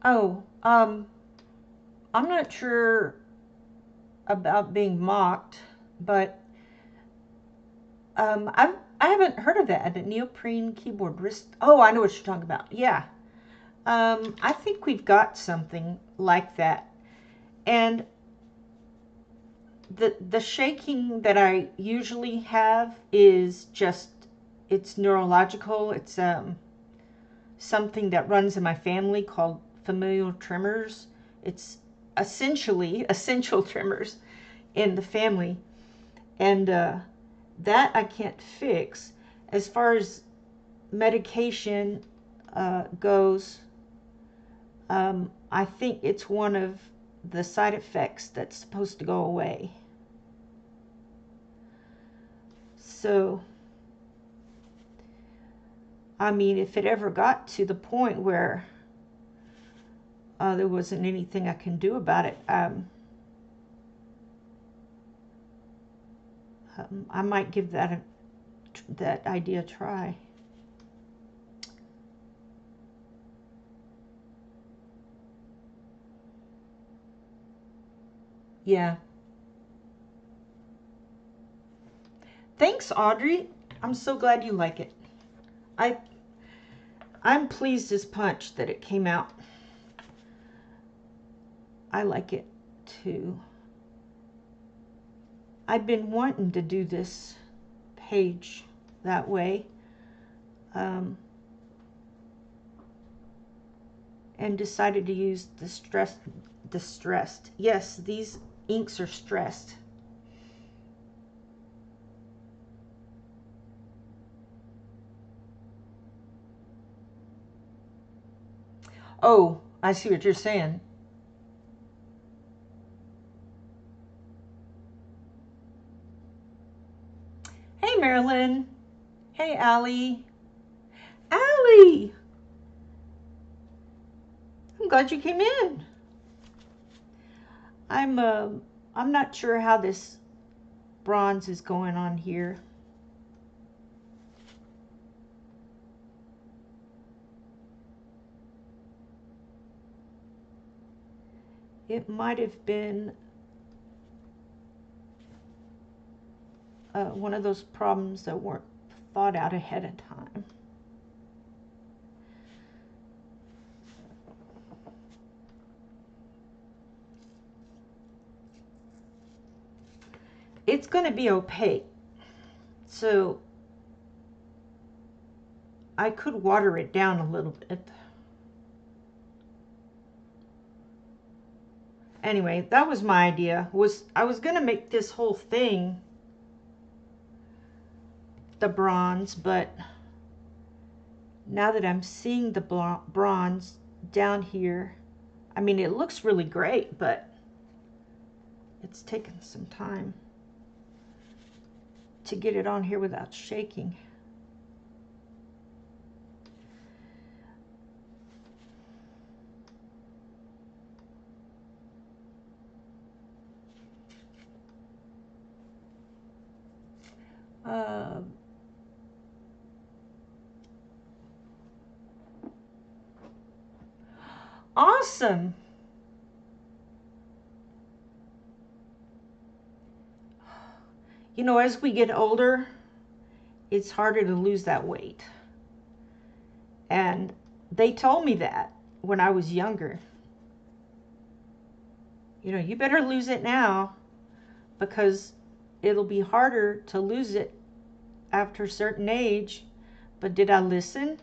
Oh, I'm not sure about being mocked, but I haven't heard of that. A neoprene keyboard wrist. Oh, I know what you're talking about. Yeah. I think we've got something like that. And the shaking that I usually have is just, it's neurological. It's something that runs in my family called familial tremors. It's essentially essential tremors in the family, and that I can't fix. As far as medication goes, I think it's one of the side effects that's supposed to go away. So I mean, if it ever got to the point where there wasn't anything I can do about it, I might give that idea a try. Yeah. Thanks, Audrey. I'm so glad you like it. I'm pleased as punch that it came out. I like it too. I've been wanting to do this page that way, and decided to use the distressed. Yes, these inks are stressed. Oh, I see what you're saying. Hey, Marilyn. Hey, Allie. Allie! I'm glad you came in. I'm not sure how this bronze is going on here. It might have been one of those problems that weren't thought out ahead of time. It's going to be opaque, so I could water it down a little bit. Anyway, that was my idea. I was going to make this whole thing the bronze, but now that I'm seeing the bronze down here, I mean, it looks really great, but it's taken some time to get it on here without shaking. Awesome. You know, as we get older, it's harder to lose that weight. And they told me that when I was younger. You know, you better lose it now because it'll be harder to lose it after a certain age. But did I listen?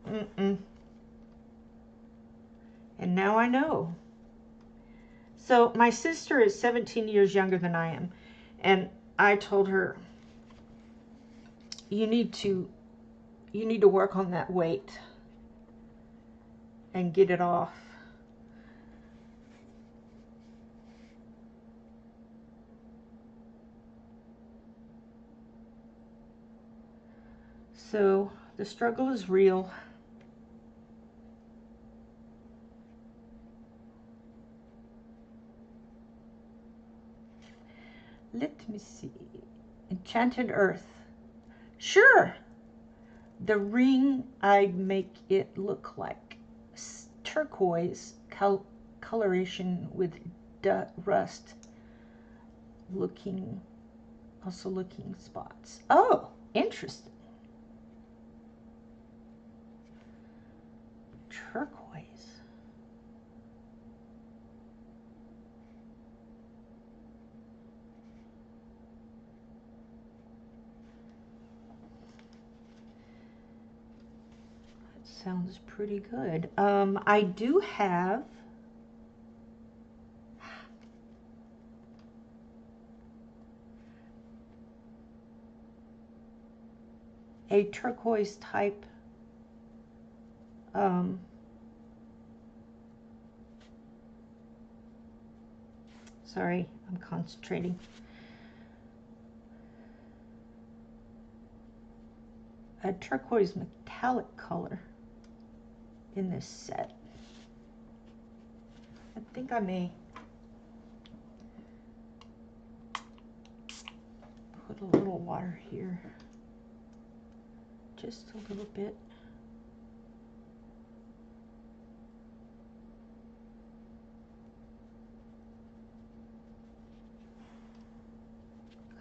Mm-mm. And now I know. So my sister is 17 years younger than I am. And I told her, you need to work on that weight and get it off. So the struggle is real. Let me see. Enchanted Earth. Sure. The ring, I make it look like turquoise coloration with rust looking spots. Oh, interesting. Turquoise. That sounds pretty good. I do have a turquoise type sorry, I'm concentrating. a turquoise metallic color in this set. I think I may put a little water here, just a little bit.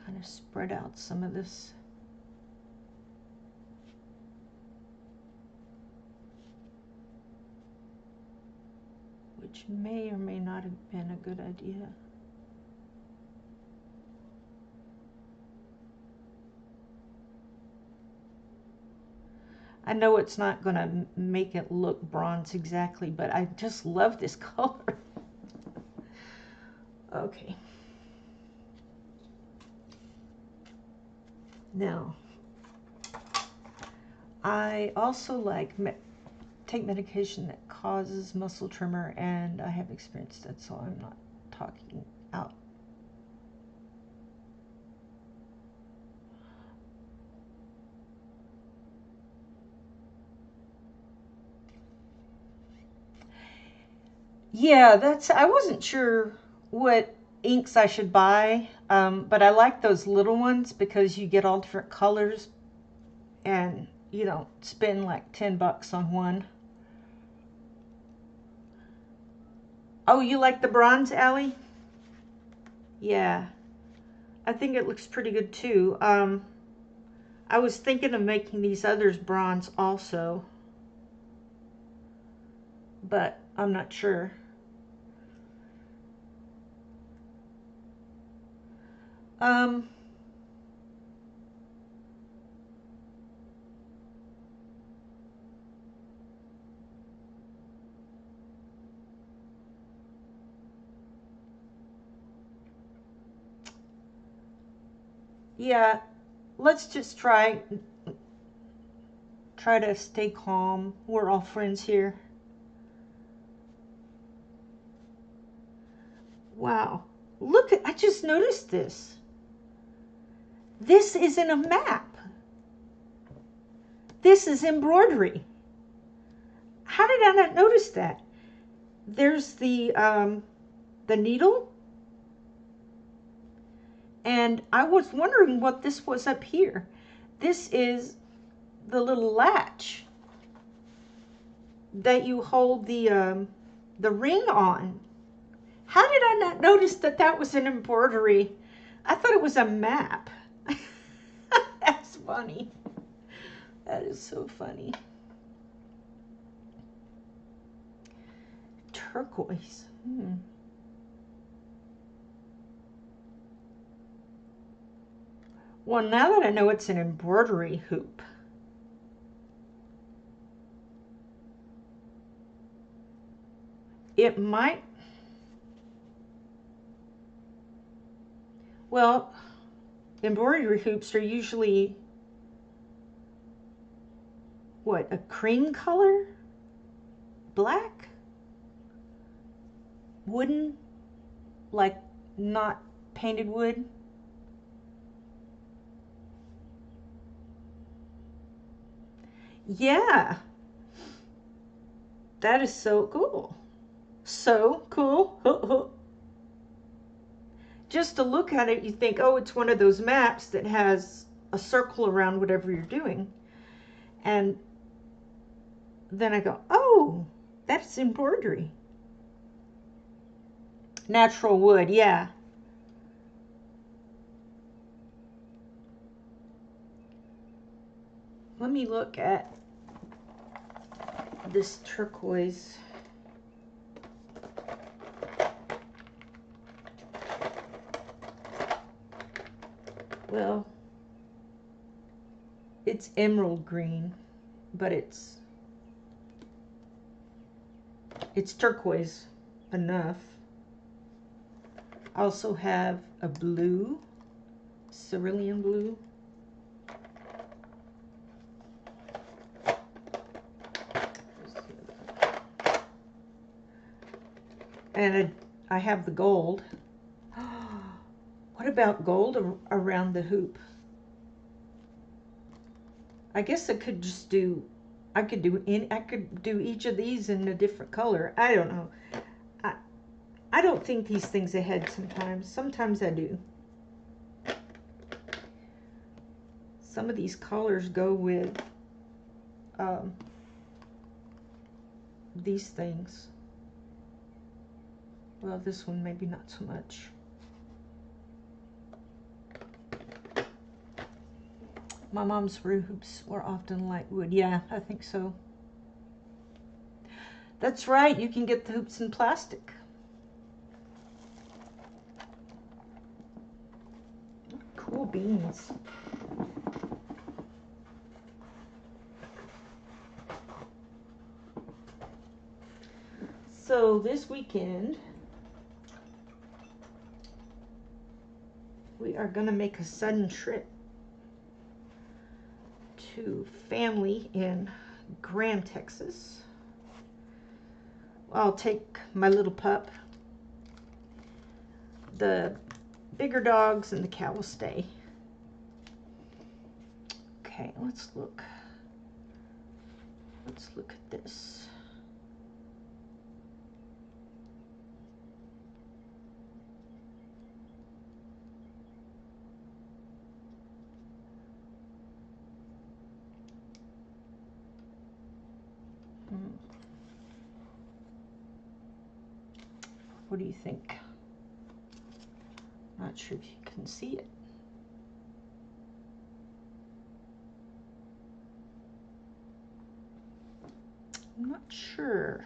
Kind of spread out some of this. Which may or may not have been a good idea. I know it's not going to make it look bronze exactly, but I just love this color. Okay. Now, I also take medication that causes muscle tremor, and I have experienced it, so I'm not talking out. Yeah, I wasn't sure what inks I should buy, but I like those little ones because you get all different colors and you don't spend like $10 on one. Oh, you like the bronze, Allie? Yeah, I think it looks pretty good too. I was thinking of making these others bronze also, but I'm not sure. Yeah, let's just try to stay calm. We're all friends here. Wow, look, I just noticed this. This isn't a map. This is embroidery. How did I not notice that? There's the needle, and I was wondering what this was up here. This is the little latch that you hold the ring on. How did I not notice that that was an embroidery? I thought it was a map. That's funny. That is so funny. Turquoise. Well, now that I know it's an embroidery hoop, it might, well, embroidery hoops are usually, what, a cream color? Black? Wooden? Like not painted wood? Yeah. That is so cool. So cool. Just to look at it, you think, oh, it's one of those maps that has a circle around whatever you're doing. And then I go, oh, that's embroidery. Natural wood, yeah. Let me look at this turquoise. Well, it's emerald green, but it's turquoise enough. I also have a blue, cerulean blue. And I have the gold. What about gold around the hoop? I guess I could just do, I could do each of these in a different color. I don't know. I, I don't think these things ahead sometimes. Sometimes I do. Some of these colors go with these things. Well, this one maybe not so much. My mom's hoops were often light wood. Yeah, I think so. That's right, you can get the hoops in plastic. Cool beans. So this weekend, we are going to make a sudden trip to family in Graham, Texas. I'll take my little pup. The bigger dogs and the cow will stay. Okay, let's look. Let's look at this. What do you think? Not sure if you can see it. I'm not sure.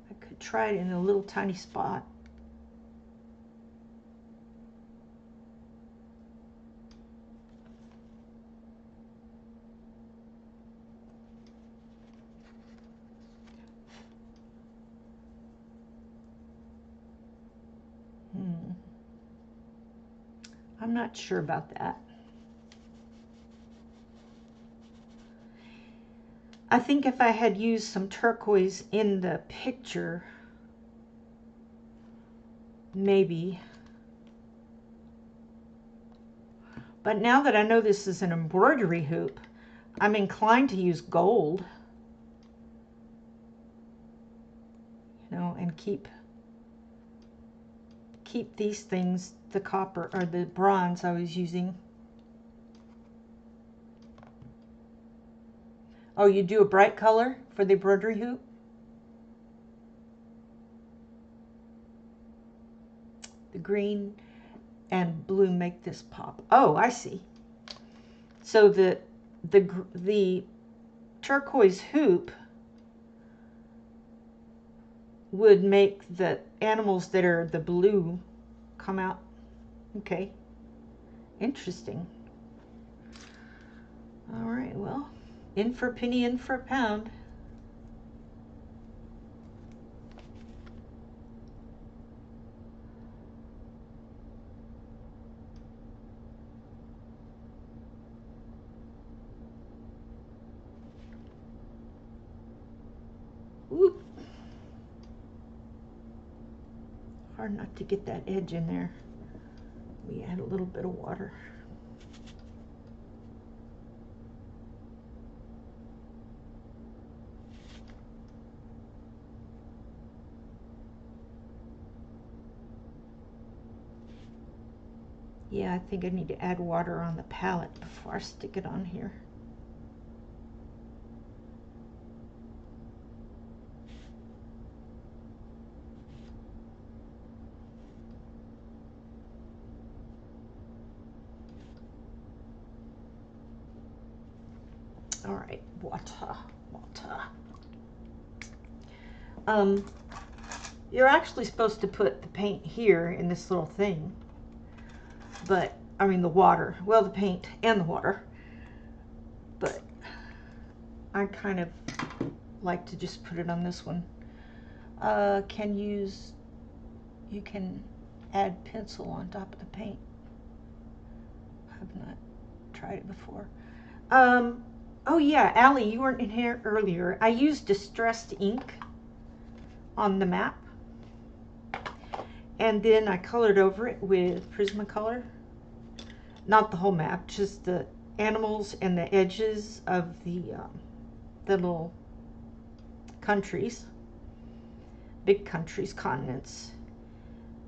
I could try it in a little tiny spot. I'm not sure about that. I think if I had used some turquoise in the picture, maybe. But now that I know this is an embroidery hoop, I'm inclined to use gold. You know, and keep these things, the copper or the bronze I was using. Oh, you do a bright color for the embroidery hoop? The green and blue make this pop. Oh, I see. So the turquoise hoop would make the animals that are the blue come out. Okay. Interesting. All right, well, in for a penny, in for a pound. Whoop. Hard not to get that edge in there. We add a little bit of water. Yeah, I think I need to add water on the palette before I stick it on here. All right, water. You're actually supposed to put the paint here in this little thing, but I mean the water. Well, the paint and the water, but I kind of like to just put it on this one. You can add pencil on top of the paint. I've not tried it before. Oh yeah, Allie, you weren't in here earlier. I used distressed ink on the map, And then I colored over it with Prismacolor. Not the whole map, just the animals and the edges of the little countries, big countries, continents.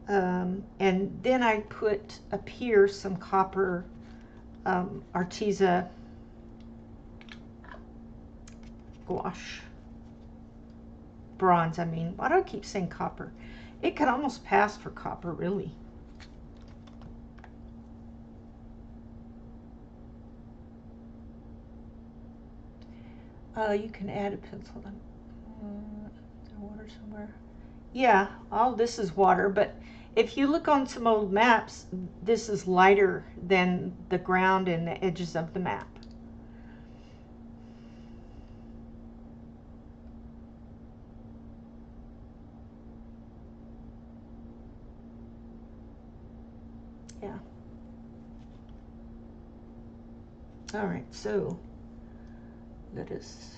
And then I put up here some copper Arteza gouache. Bronze, I mean. Why do I keep saying copper? It could almost pass for copper, really. You can add a pencil. Is there water somewhere? Yeah, all this is water, but if you look on some old maps, this is lighter than the ground and the edges of the map. Yeah. All right, so let us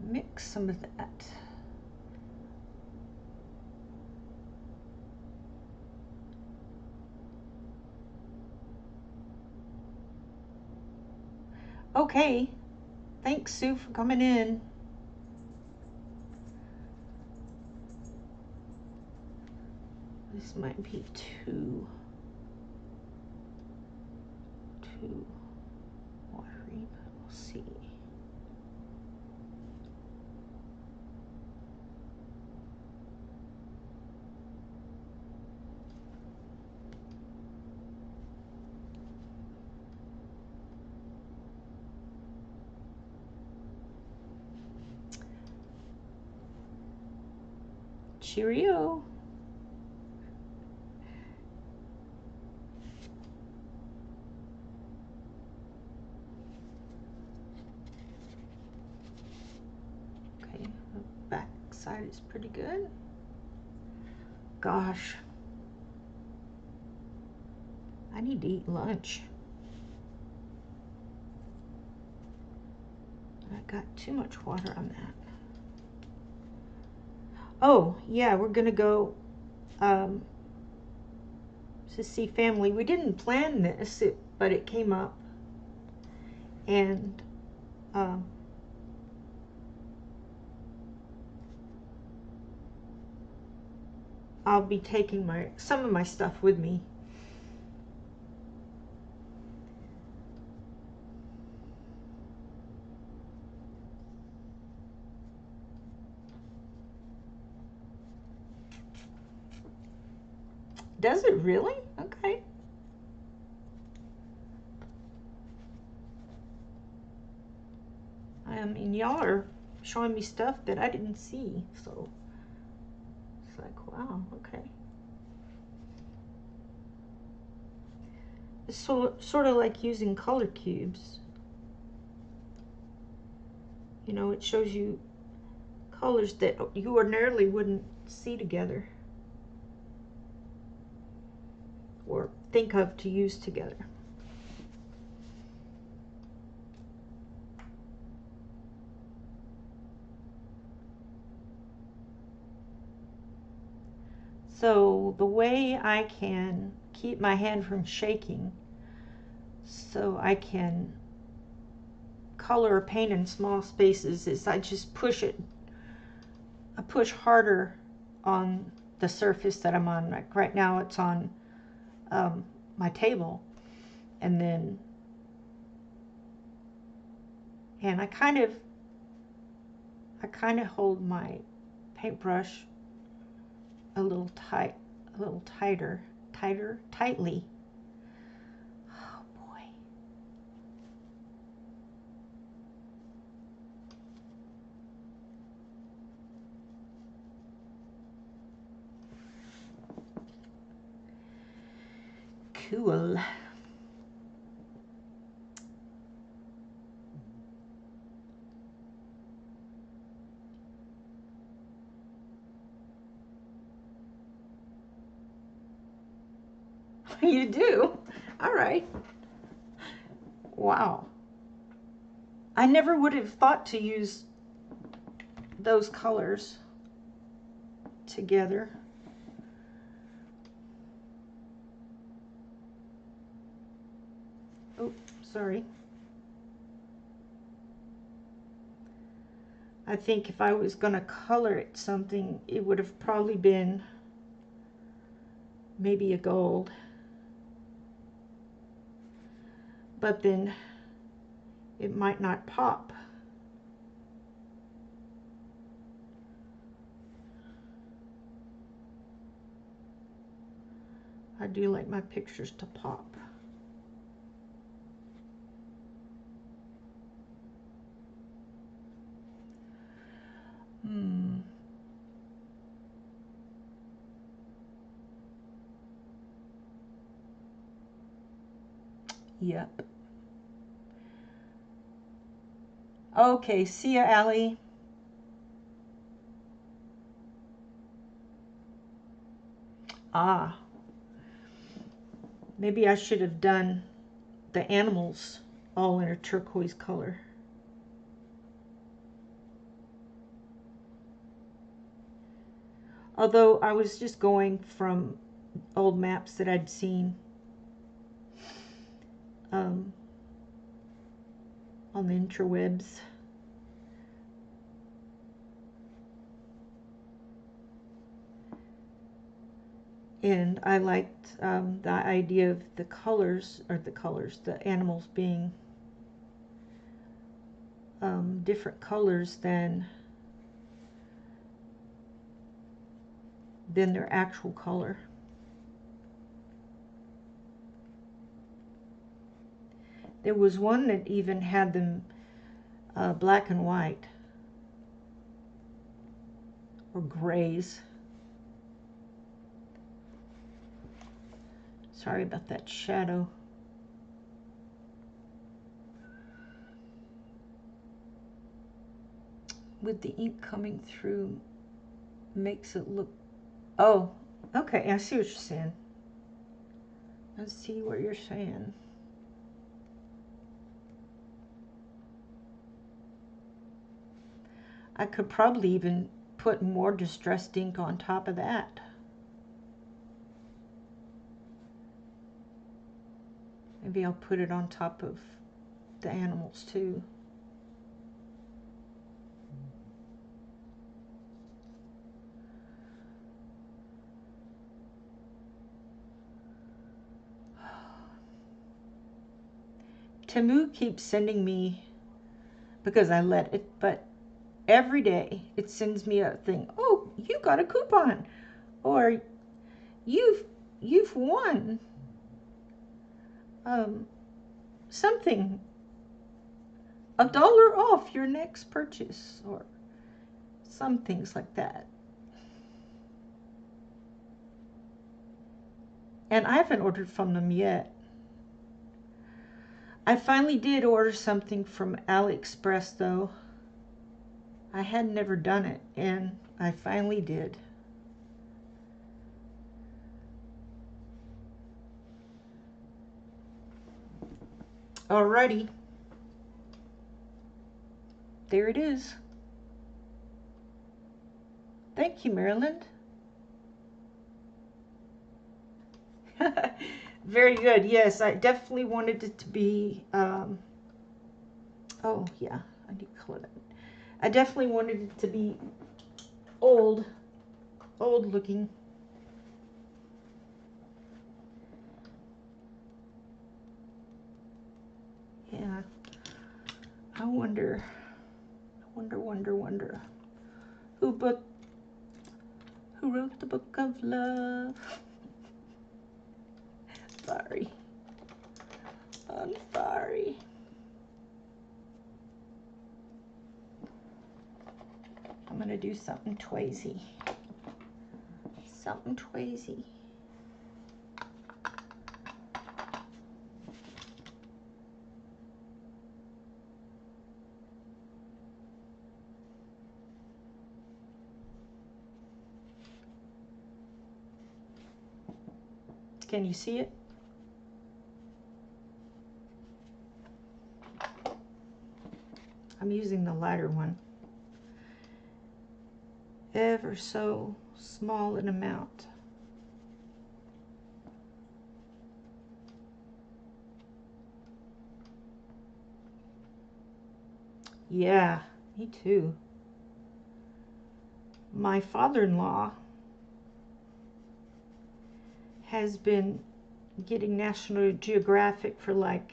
mix some of that. Okay, thanks Sue for coming in. This might be too watery, but we'll see. Cheerio. Okay, the back side is pretty good. Gosh, I need to eat lunch. I got too much water on that. Oh, yeah, we're gonna go to see family. We didn't plan this, but it came up. And I'll be taking some of my stuff with me. Does it really? Okay. I mean, y'all are showing me stuff that I didn't see, so it's like, wow, okay. It's sort of like using color cubes. You know, it shows you colors that you ordinarily wouldn't see together or think of to use together. So the way I can keep my hand from shaking so I can color or paint in small spaces is I just push it. I push harder on the surface that I'm on. Like right now it's on my table, and I kind of hold my paintbrush a little tightly. Oh boy. Cool. You do? All right. Wow. I never would have thought to use those colors together. sorry. I think if I was going to color it something, it would have probably been maybe a gold. But then it might not pop. I do like my pictures to pop. Yep. Okay, see ya, Allie. Ah. Maybe I should have done the animals all in a turquoise color. Although I was just going from old maps that I'd seen on the interwebs. And I liked the idea of the colors, the animals being different colors than their actual color. There was one that even had them black and white, or grays. Sorry about that shadow. With the ink coming through, makes it look... Oh, okay, I see what you're saying. I see what you're saying. I could probably even put more distressed ink on top of that. Maybe I'll put it on top of the animals too. Temu keeps sending me, because I let it, but every day it sends me a thing. Oh, you got a coupon, or you've won something, $1 off your next purchase, or some things like that. And I haven't ordered from them yet. I finally did order something from AliExpress though. I had never done it, and I finally did. Alrighty. There it is. Thank you, Maryland. Very good. Yes, I definitely wanted it to be, oh yeah, I need to color that. I definitely wanted it to be old looking. Yeah. I wonder who wrote the book of love? Sorry. I'm sorry. I'm gonna do something twazy. Something twazy. Can you see it? I'm using the lighter one. Ever so small an amount. Yeah, me too. My father-in-law has been getting National Geographic for like,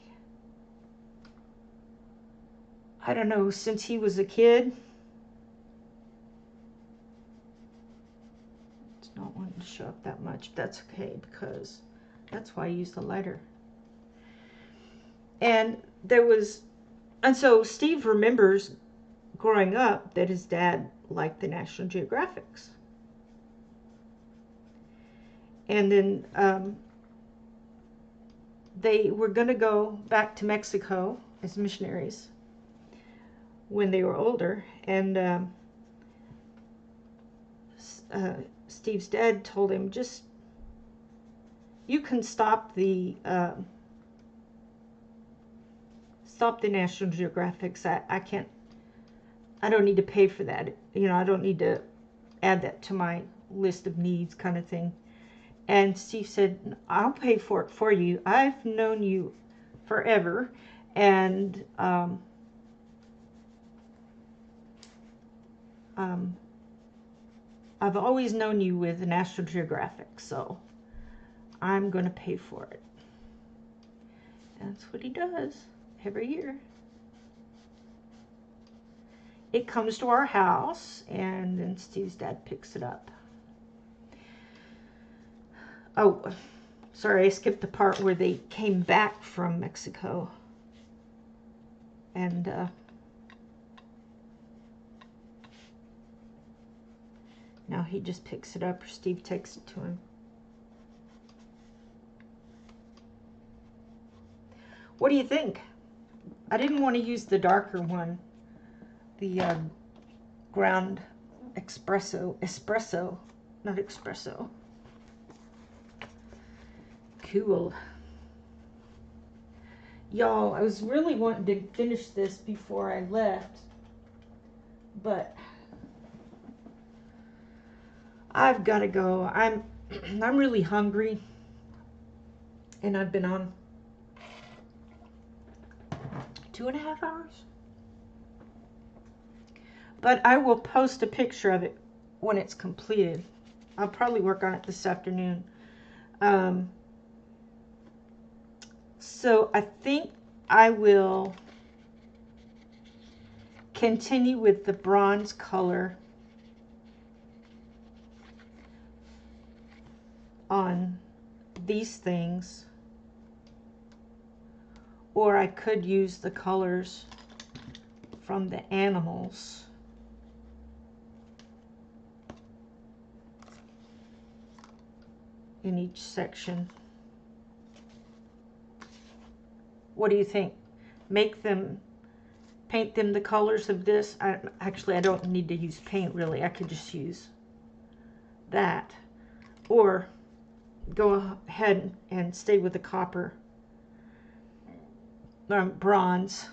I don't know, since he was a kid. It's not wanting to show up that much. That's okay, because that's why I use the lighter. And so Steve remembers growing up that his dad liked the National Geographics. And then they were going to go back to Mexico as missionaries when they were older. And Steve's dad told him, just, you can stop the National Geographics. I don't need to pay for that. You know, I don't need to add that to my list of needs, kind of thing. And Steve said, I'll pay for it for you. I've known you forever. And I've always known you with National Geographic, so I'm going to pay for it. And that's what he does every year. It comes to our house, and then Steve's dad picks it up. Oh, sorry, I skipped the part where they came back from Mexico. And now he just picks it up, or Steve takes it to him. What do you think? I didn't want to use the darker one, the ground espresso, not espresso. Cool. Y'all, I was really wanting to finish this before I left, but I've got to go. I'm really hungry, and I've been on 2.5 hours. But I will post a picture of it when it's completed. I'll probably work on it this afternoon. So I think I will continue with the bronze color on these things, or I could use the colors from the animals. In each section. What do you think? Paint them the colors of this. Actually, I don't need to use paint really. I could just use that. Or go ahead and stay with the copper. Bronze.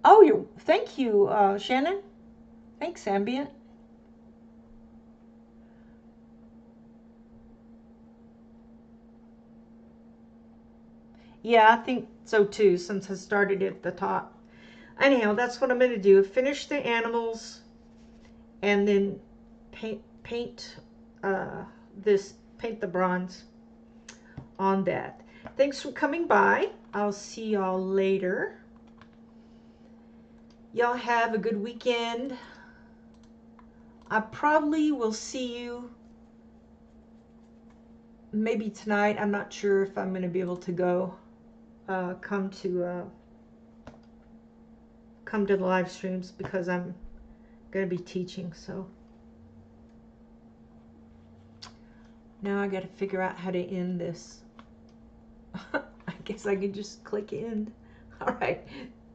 Oh, thank you, Shannon. Thanks, Ambient. Yeah, I think so too, since I started at the top. Anyhow, that's what I'm going to do. Finish the animals and then paint the bronze on that. Thanks for coming by. I'll see y'all later. Y'all have a good weekend. I probably will see you maybe tonight. I'm not sure if I'm going to be able to go come to the live streams, because I'm going to be teaching. So now I got to figure out how to end this. I guess I can just click end. All right.